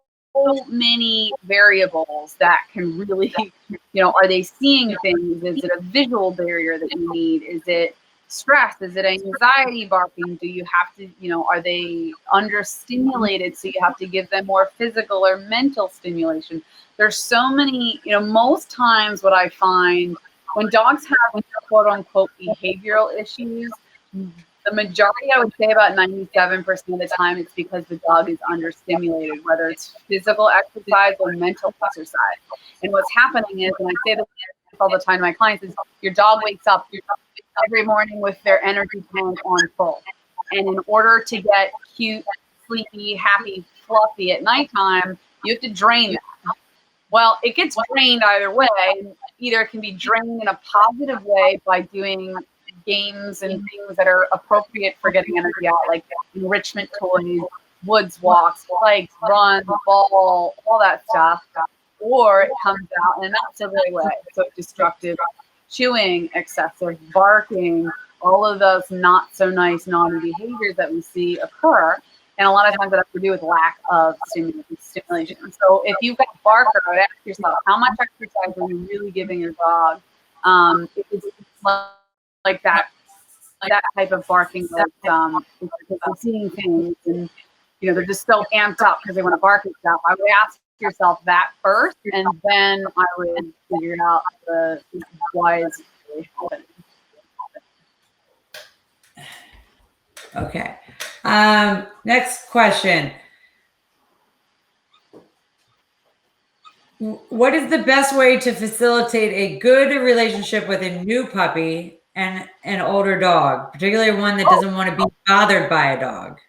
many variables that can really, are they seeing things? Is it a visual barrier that you need? Is it stress? Is it anxiety barking? Do you have to, are they understimulated? So you have to give them more physical or mental stimulation. There's so many, most times what I find when dogs have quote unquote behavioral issues, the majority, I would say about 97% of the time, it's because the dog is understimulated, whether it's physical exercise or mental exercise. And what's happening is, and I say this all the time to my clients, is your dog wakes up every morning with their energy tank on full. And in order to get cute, sleepy, happy, fluffy at nighttime, you have to drain that. Well, it gets drained either way. Either it can be drained in a positive way by doing games and things that are appropriate for getting energy out, like enrichment toys, woods walks, hikes, runs, ball, all that stuff. Or it comes out in a not so great way. So destructive chewing, excessive barking, all of those not so nice, naughty behaviors that we see occur. And a lot of times that has to do with lack of stimulation. So if you've got a barker, I would ask yourself, how much exercise are you really giving your dog? It's like that type of barking, because they're seeing things and they're just so amped up because they want to bark and stuff. I would ask yourself that first, and then I would figure out why is really happening. Okay. Next question. What is the best way to facilitate a good relationship with a new puppy and an older dog, particularly one that doesn't want to be bothered by a dog?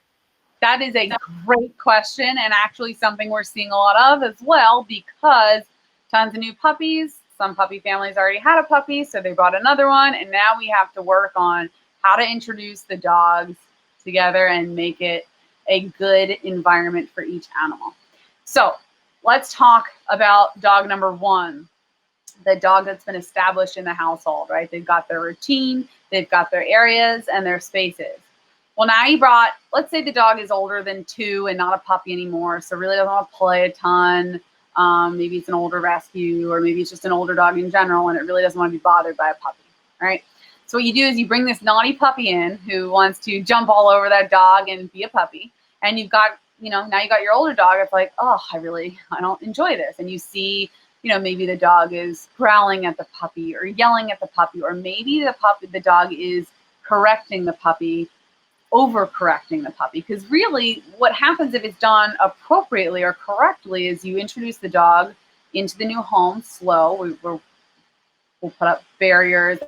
That is a great question, and actually something we're seeing a lot of as well, because tons of new puppies. Some puppy families already had a puppy, so they brought another one, and now we have to work on how to introduce the dogs together and make it a good environment for each animal. So let's talk about dog number one, the dog that's been established in the household, right? They've got their routine, they've got their areas and their spaces. Well, now you brought, let's say the dog is older than 2 and not a puppy anymore, so really doesn't want to play a ton. Maybe it's an older rescue, or maybe it's just an older dog in general, and it really doesn't want to be bothered by a puppy, right? So what you do is you bring this naughty puppy in who wants to jump all over that dog and be a puppy, and you've got, now you got your older dog. It's like, oh, I don't enjoy this. And you see, maybe the dog is growling at the puppy or yelling at the puppy, or maybe the dog is correcting the puppy, overcorrecting the puppy. Because really what happens if it's done appropriately or correctly is you introduce the dog into the new home slow. We'll put up barriers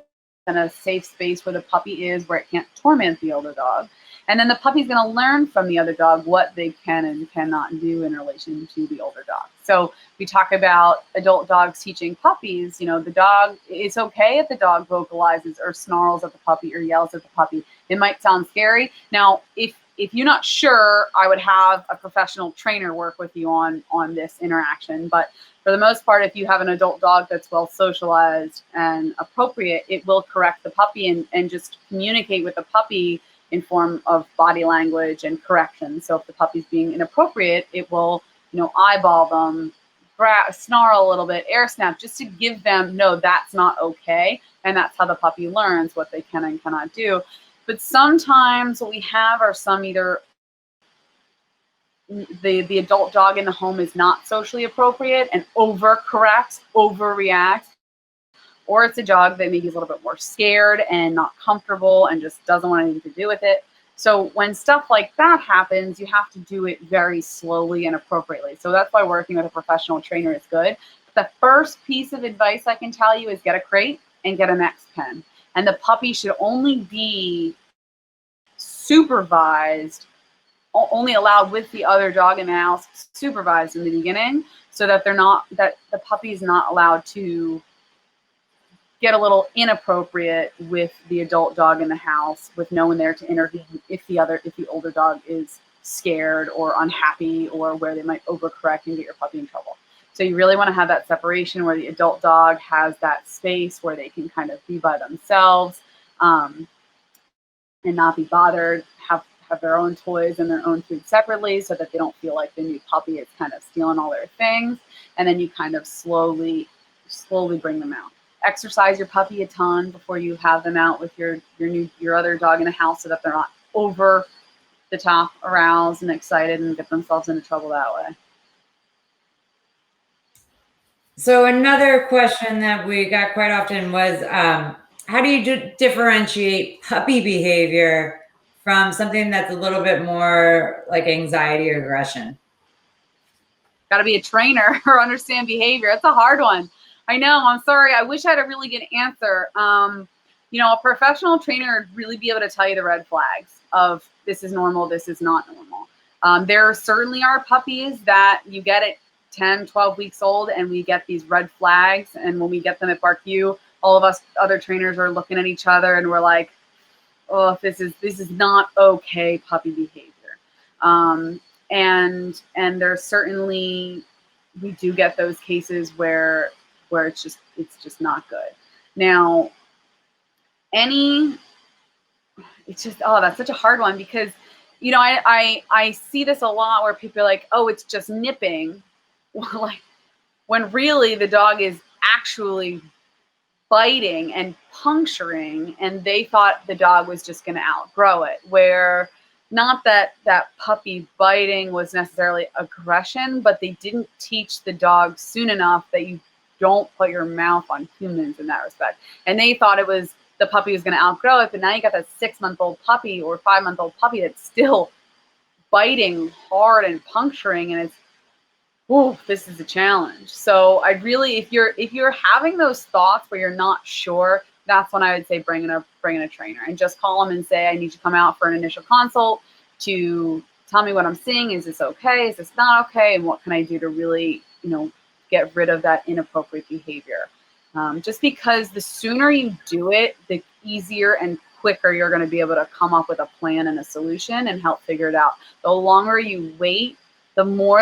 and a safe space where the puppy is, where it can't torment the older dog. And then the puppy's going to learn from the other dog what they can and cannot do in relation to the older dog. So we talk about adult dogs teaching puppies, the dog, it's okay if the dog vocalizes or snarls at the puppy or yells at the puppy. It might sound scary. Now, if you're not sure, I would have a professional trainer work with you on this interaction. But for the most part, if you have an adult dog that's well socialized and appropriate, it will correct the puppy and just communicate with the puppy in form of body language and correction. So if the puppy's being inappropriate, it will, eyeball them, snarl a little bit, air snap, just to give them, no, that's not okay. And that's how the puppy learns what they can and cannot do. But sometimes what we have are some either the adult dog in the home is not socially appropriate and overcorrects, overreacts, or it's a dog that maybe is a little bit more scared and not comfortable and just doesn't want anything to do with it. So when stuff like that happens, you have to do it very slowly and appropriately. So that's why working with a professional trainer is good. the first piece of advice I can tell you is get a crate and get an X pen. And the puppy should only be supervised, only allowed with the other dog in the house, supervised in the beginning, so that that the puppy is not allowed to get a little inappropriate with the adult dog in the house, with no one there to intervene if the older dog is scared or unhappy, or where they might overcorrect and get your puppy in trouble. So you really want to have that separation where the adult dog has that space where they can kind of be by themselves, and not be bothered, have their own toys and their own food separately, so that they don't feel like the new puppy is kind of stealing all their things. And then you kind of slowly bring them out. Exercise your puppy a ton before you have them out with your other dog in the house, so that they're not over the top aroused and excited and get themselves into trouble that way. So another question that we got quite often was, how do you differentiate puppy behavior from something that's a little bit more like anxiety or aggression? Got to be a trainer or understand behavior. It's a hard one. I know. I'm sorry. I wish I had a really good answer. A professional trainer would really be able to tell you the red flags of this is normal, this is not normal. There certainly are puppies that you get at 10, 12 weeks old, and we get these red flags. And when we get them at BarkU, all of us other trainers are looking at each other and we're like, oh, this is not okay puppy behavior. And there's certainly, we do get those cases where it's just not good. Now, it's just, oh, that's such a hard one, because, I see this a lot where people are like, oh, it's just nipping. Like, when really the dog is actually biting and puncturing, and they thought the dog was just going to outgrow it, where not that puppy biting was necessarily aggression, but they didn't teach the dog soon enough that you don't put your mouth on humans in that respect. And they thought it was the puppy was going to outgrow it, but now you got that 6-month-old puppy or 5-month-old puppy that's still biting hard and puncturing, and it's, oh, this is a challenge. So I really, if you're having those thoughts where you're not sure, that's when I would say bring in a trainer, and just call them and say, I need you to come out for an initial consult to tell me what I'm seeing. Is this okay? Is this not okay? And what can I do to really, get rid of that inappropriate behavior? Just because the sooner you do it, the easier and quicker you're going to be able to come up with a plan and a solution and help figure it out. The longer you wait, the more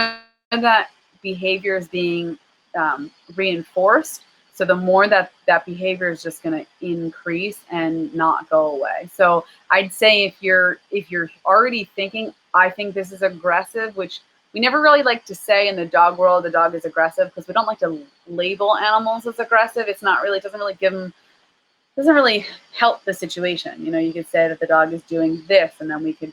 that behavior is being reinforced. So the more that behavior is just going to increase and not go away. So I'd say if you're already thinking, I think this is aggressive, which we never really like to say in the dog world, the dog is aggressive, because we don't like to label animals as aggressive. It's not really, doesn't really help the situation. You could say that the dog is doing this, and then we could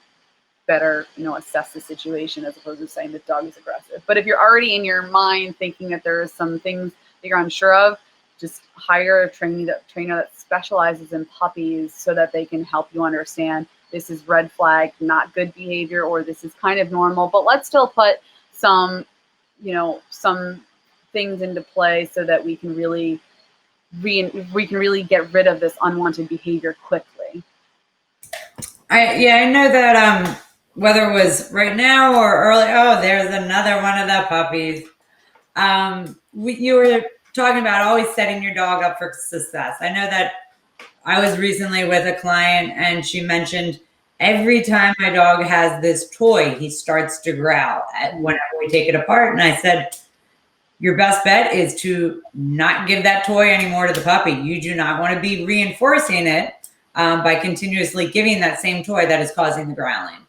better, assess the situation, as opposed to saying the dog is aggressive. But if you're already in your mind thinking that there are some things that you're unsure of, just hire a trainer that specializes in puppies, so that they can help you understand this is red flag, not good behavior, or this is kind of normal, but let's still put some things into play so that we can really get rid of this unwanted behavior quickly. I know that whether it was right now or early, oh, there's another one of the puppies. You were talking about always setting your dog up for success. I know that I was recently with a client, and she mentioned, every time my dog has this toy, he starts to growl whenever we take it apart. And I said, your best bet is to not give that toy anymore to the puppy. You do not want to be reinforcing it by continuously giving that same toy that is causing the growling.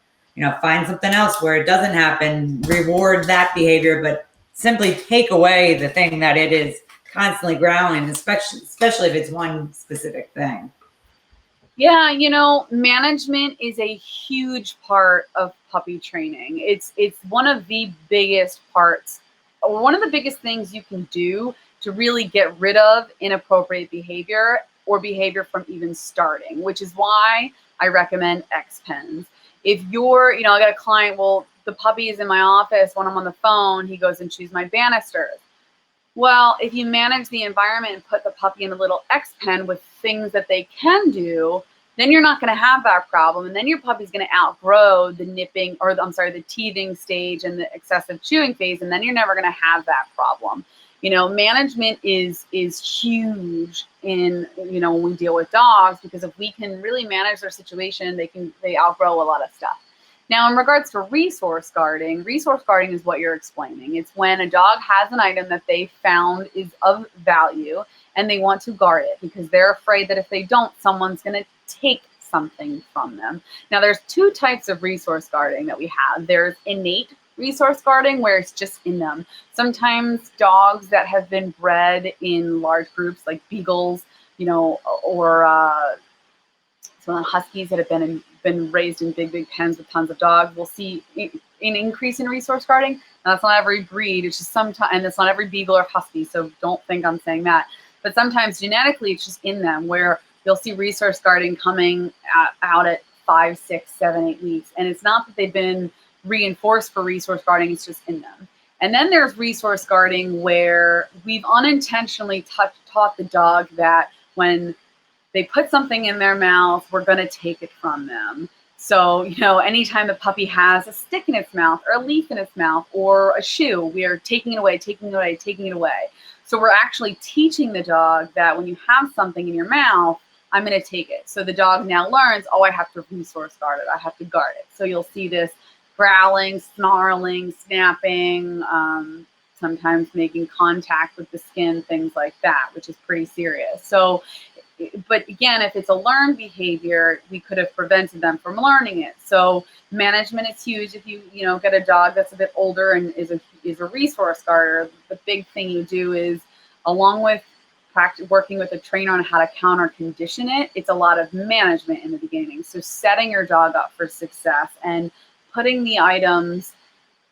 Find something else where it doesn't happen, reward that behavior, but simply take away the thing that it is constantly growling, especially if it's one specific thing. Yeah, management is a huge part of puppy training. It's one of the biggest parts, one of the biggest things you can do to really get rid of inappropriate behavior, or behavior from even starting, which is why I recommend X pens. If you're, I got a client, well, the puppy is in my office. When I'm on the phone, he goes and chews my banisters. Well, if you manage the environment and put the puppy in a little X pen with things that they can do, then you're not going to have that problem. And then your puppy's going to outgrow the nipping, or I'm sorry, the teething stage and the excessive chewing phase. And then you're never going to have that problem. You know, management is huge in, you know, when we deal with dogs, because if we can really manage their situation, they outgrow a lot of stuff. Now, in regards to resource guarding is what you're explaining. It's when a dog has an item that they found is of value and they want to guard it because they're afraid that if they don't, someone's going to take something from them. Now, there's two types of resource guarding that we have. There's innate resource guarding, where it's just in them. Sometimes dogs that have been bred in large groups, like beagles, you know, or some of the huskies that have been raised in big pens with tons of dogs, we'll see an increase in resource guarding. Now, that's not every breed. It's just sometimes, and it's not every beagle or husky. So don't think I'm saying that. But sometimes genetically, it's just in them, where you'll see resource guarding coming out at 5, 6, 7, 8 weeks. And it's not that they've been reinforced for resource guarding. It's just in them. And then there's resource guarding where we've unintentionally taught the dog that when they put something in their mouth, we're going to take it from them. So, you know, anytime the puppy has a stick in its mouth or a leaf in its mouth or a shoe, we are taking it away, taking it away, taking it away. So we're actually teaching the dog that when you have something in your mouth, I'm going to take it. So the dog now learns, oh, I have to resource guard it. I have to guard it. So you'll see this growling, snarling, snapping, sometimes making contact with the skin, things like that, which is pretty serious. So, but again, if it's a learned behavior, we could have prevented them from learning it. So management is huge. If you get a dog that's a bit older and is a resource guarder, the big thing you do is, along with working with a trainer on how to counter condition it, it's a lot of management in the beginning. So setting your dog up for success and putting the items,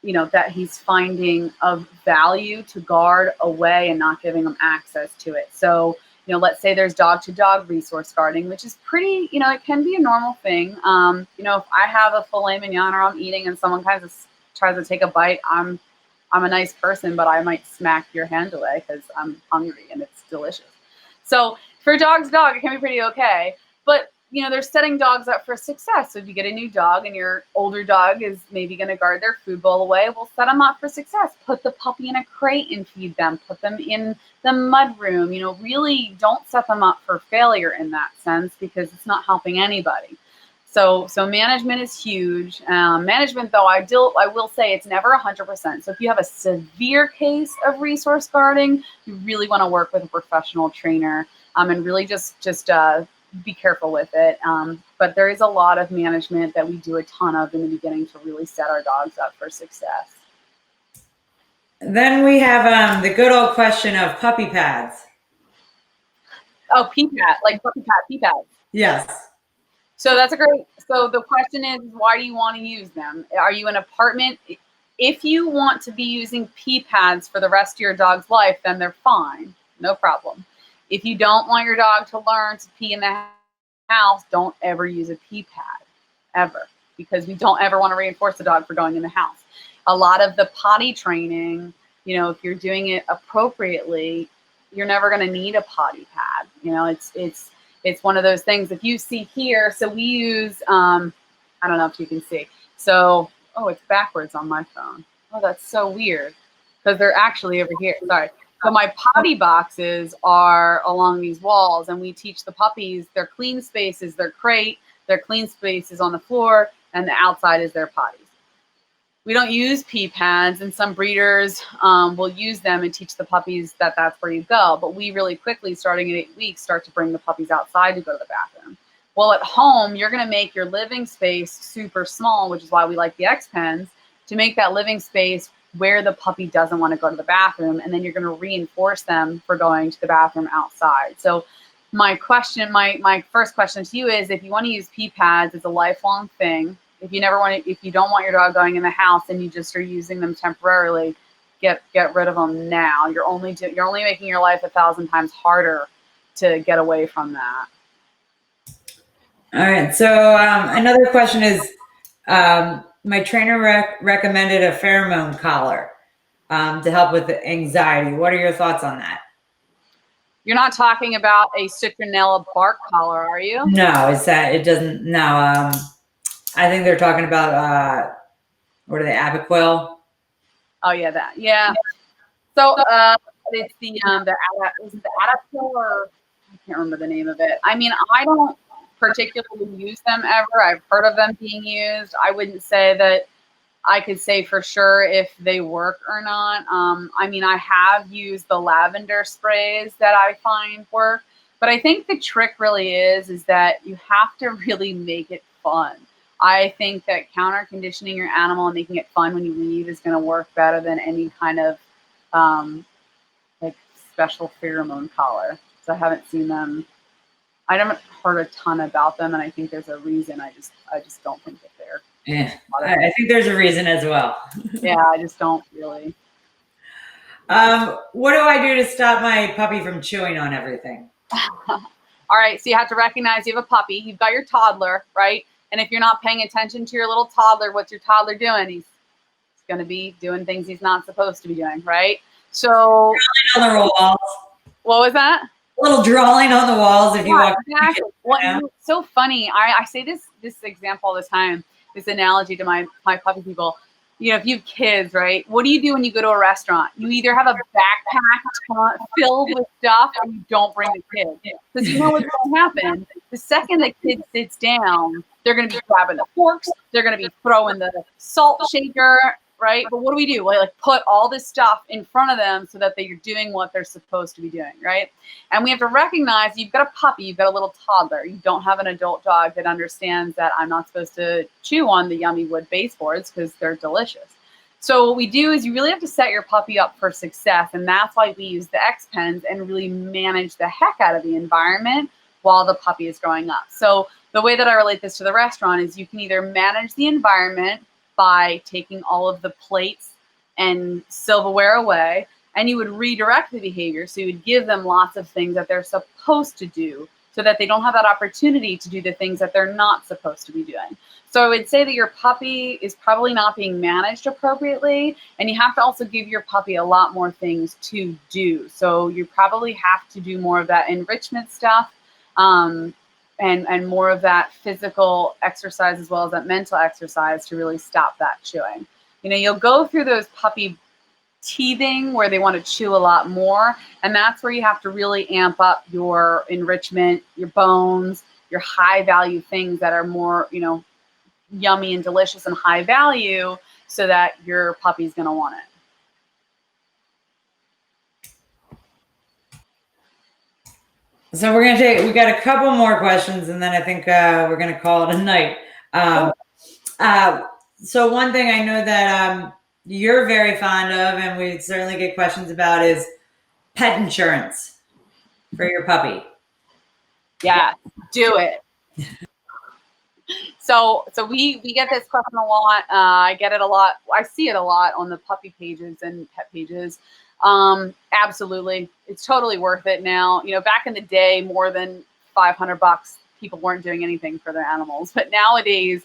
you know, that he's finding of value to guard away and not giving him access to it. So, you know, let's say there's dog-to-dog resource guarding, which is pretty, you know, it can be a normal thing. You know, if I have a filet mignon or I'm eating and someone kind of tries to take a bite, I'm a nice person, but I might smack your hand away because I'm hungry and it's delicious. So for dog's dog, it can be pretty okay. But, you know, they're setting dogs up for success. So if you get a new dog and your older dog is maybe going to guard their food bowl away, we'll set them up for success. Put the puppy in a crate and feed them. Put them in the mud room. You know, really don't set them up for failure in that sense, because it's not helping anybody. So management is huge. Management, though, I will say it's never 100%. So if you have a severe case of resource guarding, you really want to work with a professional trainer and really just be careful with it. But there is a lot of management that we do a ton of in the beginning to really set our dogs up for success. Then we have the good old question of puppy pads. Oh, pee pad, like puppy pad, pee pads. Yes. So that's a great. So the question is, why do you want to use them? Are you an apartment? If you want to be using pee pads for the rest of your dog's life, then they're fine, no problem. If you don't want your dog to learn to pee in the house, don't ever use a pee pad, ever, because we don't ever want to reinforce the dog for going in the house. A lot of the potty training, you know, if you're doing it appropriately, you're never going to need a potty pad. You know, it's one of those things. If you see here, so we use, I don't know if you can see. So, oh, it's backwards on my phone. Oh, that's so weird, because they're actually over here. Sorry. So my potty boxes are along these walls, and we teach the puppies their clean space is their crate, their clean space is on the floor, and the outside is their potties. We don't use pee pads, and some breeders will use them and teach the puppies that that's where you go. But we really quickly, starting at 8 weeks, start to bring the puppies outside to go to the bathroom. Well, at home, you're going to make your living space super small, which is why we like the X pens, to make that living space where the puppy doesn't want to go to the bathroom, and then you're going to reinforce them for going to the bathroom outside. So my first question to you is, if you want to use pee pads, it's a lifelong thing. If you don't want your dog going in the house and you just are using them temporarily, get rid of them now. You're only making your life 1,000 times harder to get away from that. All right. So another question is, my trainer recommended a pheromone collar. to help with anxiety. What are your thoughts on that? You're not talking about a citronella bark collar, are you? No, it's that it doesn't. No, I think they're talking about what are they? Abaquil. Oh yeah, that. Yeah. So it's is it the Adaptil, or I can't remember the name of it. I mean, I don't particularly use them ever. I've heard of them being used. I wouldn't say that I could say for sure if they work or not. I mean, I have used the lavender sprays that I find work, but I think the trick really is that you have to really make it fun. I think that counter conditioning your animal and making it fun when you leave is going to work better than any kind of um, like special pheromone collar. So I haven't seen them. I haven't heard a ton about them, and I think there's a reason. I just don't think that they're. Yeah, I think there's a reason as well. Yeah, I just don't really. What do I do to stop my puppy from chewing on everything? All right, so you have to recognize you have a puppy. You've got your toddler, right? And if you're not paying attention to your little toddler, what's your toddler doing? He's going to be doing things he's not supposed to be doing, right? So, on the walls. What was that? A little drawing on the walls if you walk. Exactly. Well, it's so funny. I say this example all the time, this analogy to my puppy people. You know, if you have kids, right? What do you do when you go to a restaurant? You either have a backpack filled with stuff or you don't bring the kid. Because you know what's going to happen. The second the kid sits down, they're going to be grabbing the forks. They're going to be throwing the salt shaker, right? But what do? We like put all this stuff in front of them so that they're doing what they're supposed to be doing, right? And we have to recognize you've got a puppy, you've got a little toddler. You don't have an adult dog that understands that I'm not supposed to chew on the yummy wood baseboards because they're delicious. So what we do is you really have to set your puppy up for success. And that's why we use the X pens and really manage the heck out of the environment while the puppy is growing up. So the way that I relate this to the restaurant is you can either manage the environment by taking all of the plates and silverware away, and you would redirect the behavior. So you would give them lots of things that they're supposed to do so that they don't have that opportunity to do the things that they're not supposed to be doing. So I would say that your puppy is probably not being managed appropriately, and you have to also give your puppy a lot more things to do. So you probably have to do more of that enrichment stuff, and more of that physical exercise as well as that mental exercise to really stop that chewing. You know, you'll go through those puppy teething where they want to chew a lot more, and that's where you have to really amp up your enrichment, your bones, your high value things that are more, you know, yummy and delicious and high value so that your puppy's going to want it. So we got a couple more questions, and then I think we're going to call it a night. So one thing I know that you're very fond of, and we certainly get questions about, is pet insurance for your puppy. Yeah, do it. So we get this question a lot. I get it a lot. I see it a lot on the puppy pages and pet pages. Absolutely. It's totally worth it now. You know, back in the day, more than $500, people weren't doing anything for their animals. But nowadays,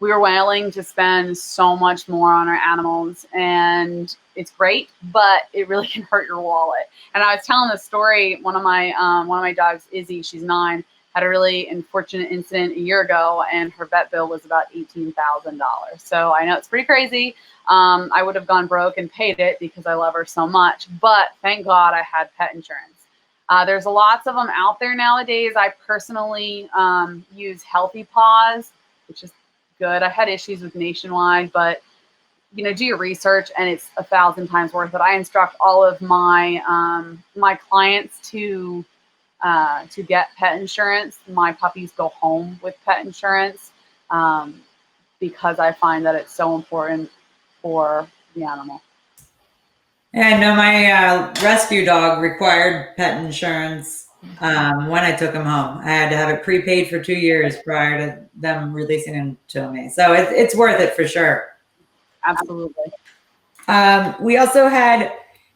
we are willing to spend so much more on our animals, and it's great, but it really can hurt your wallet. And I was telling this story. One of my dogs, Izzy, she's 9, had a really unfortunate incident a year ago, and her vet bill was about $18,000. So I know it's pretty crazy. I would have gone broke and paid it because I love her so much, but thank God I had pet insurance. There's lots of them out there nowadays. I personally use Healthy Paws, which is good. I had issues with Nationwide, but you know, do your research, and it's 1,000 times worth it. I instruct all of my my clients to get pet insurance. My puppies go home with pet insurance because I find that it's so important for the animal. Yeah, I know my rescue dog required pet insurance when I took him home. I had to have it prepaid for 2 years prior to them releasing him to me. So it's worth it for sure. Absolutely. We also had,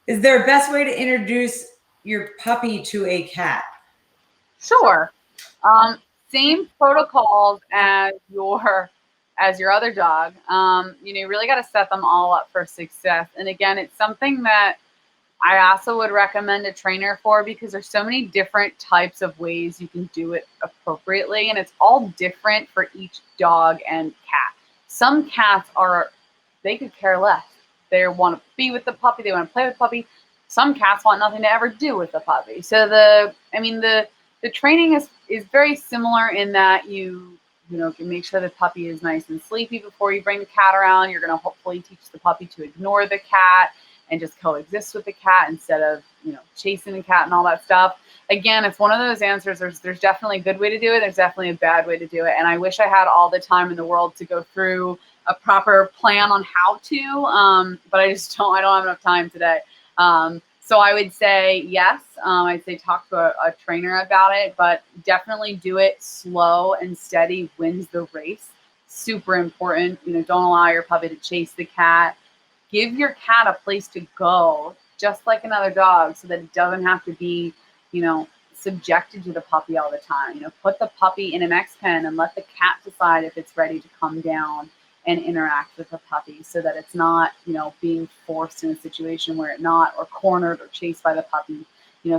is there a best way to introduce your puppy to a cat? Sure. Same protocols as your as your other dog, you really got to set them all up for success. And again, it's something that I also would recommend a trainer for, because there's so many different types of ways you can do it appropriately, and it's all different for each dog and cat. Some cats they could care less. They want to be with the puppy. They want to play with the puppy. Some cats want nothing to ever do with the puppy. So the training is very similar in that you can make sure the puppy is nice and sleepy before you bring the cat around. You're going to hopefully teach the puppy to ignore the cat and just coexist with the cat instead of chasing the cat and all that stuff. Again, it's one of those answers. There's definitely a good way to do it. There's definitely a bad way to do it. And I wish I had all the time in the world to go through a proper plan on how to, but I just don't. I don't have enough time today. So I would say yes. I'd say talk to a trainer about it, but definitely do it slow and steady wins the race. Super important. Don't allow your puppy to chase the cat. Give your cat a place to go, just like another dog, so that it doesn't have to be, subjected to the puppy all the time. Put the puppy in an X pen and let the cat decide if it's ready to come down and interact with the puppy, so that it's not, being forced in a situation where it's not, or cornered or chased by the puppy.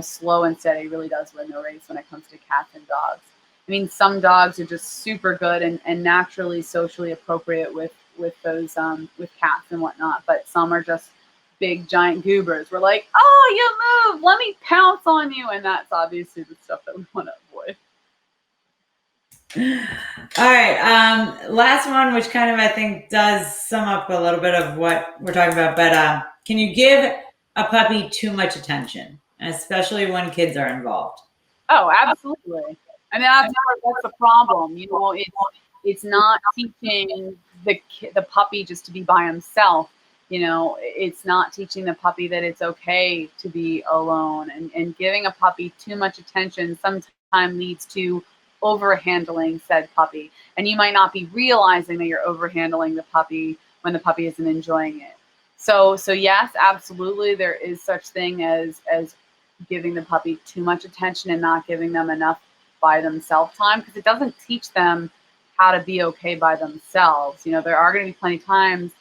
Slow and steady really does win the race when it comes to cats and dogs. I mean, some dogs are just super good and naturally socially appropriate with those with cats and whatnot, but some are just big giant goobers. We're like, oh, you moved, let me pounce on you, and that's obviously the stuff that we want to avoid. All right, last one, which kind of I think does sum up a little bit of what we're talking about, but can you give a puppy too much attention, especially when kids are involved? Oh, absolutely. I mean, that's the problem. It's not teaching the puppy just to be by himself. It's not teaching the puppy that it's okay to be alone, and giving a puppy too much attention sometimes leads to overhandling said puppy. And you might not be realizing that you're overhandling the puppy when the puppy isn't enjoying it. So yes, absolutely, there is such thing as giving the puppy too much attention and not giving them enough by themselves time, because it doesn't teach them how to be okay by themselves. There are going to be plenty of times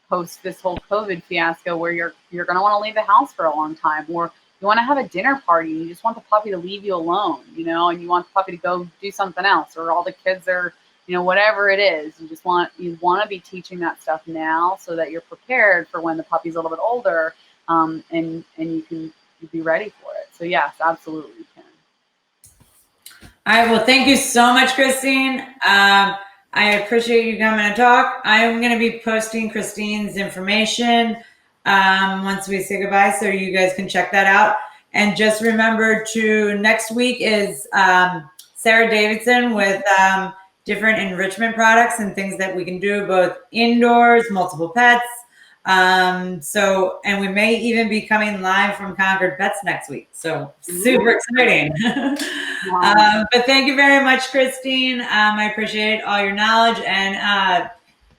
post this whole COVID fiasco where you're going to want to leave the house for a long time, or you want to have a dinner party and you just want the puppy to leave you alone, and you want the puppy to go do something else, or all the kids are, whatever it is. You want to be teaching that stuff now so that you're prepared for when the puppy's a little bit older, and you can be ready for it. So yes, absolutely you can. All right. Well, thank you so much, Christine. I appreciate you coming to talk. I'm going to be posting Christine's information once we say goodbye, so you guys can check that out. And just remember next week is Sarah Davidson with different enrichment products and things that we can do both indoors, multiple pets. And we may even be coming live from Concord Pets next week. So super exciting. But thank you very much, Christine. I appreciate all your knowledge. And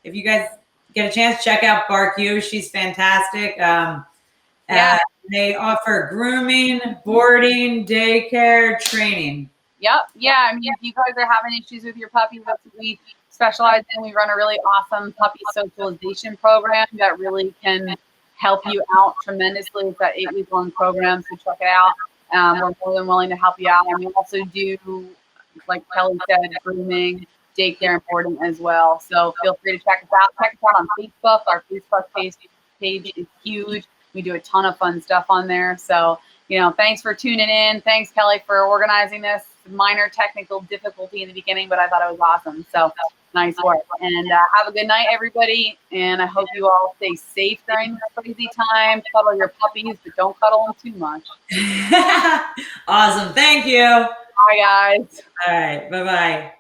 if you guys get a chance, check out Bark You. She's fantastic. They offer grooming, boarding, daycare, training. Yep. Yeah. I mean, if you guys are having issues with your puppies, that's what we specialize in. We run a really awesome puppy socialization program that really can help you out tremendously. It's that 8-week-long program, so check it out. We're more than willing to help you out. And we also do, like Kelly said, grooming, daycare, and boarding as well. So feel free to check us out. Check us out on Facebook. Our Facebook page is huge. We do a ton of fun stuff on there. So, thanks for tuning in. Thanks, Kelly, for organizing this. Minor technical difficulty in the beginning, but I thought it was awesome. So nice work. And have a good night, everybody. And I hope you all stay safe during this crazy time. Cuddle your puppies, but don't cuddle them too much. Awesome. Thank you. Bye, guys. All right. Bye-bye.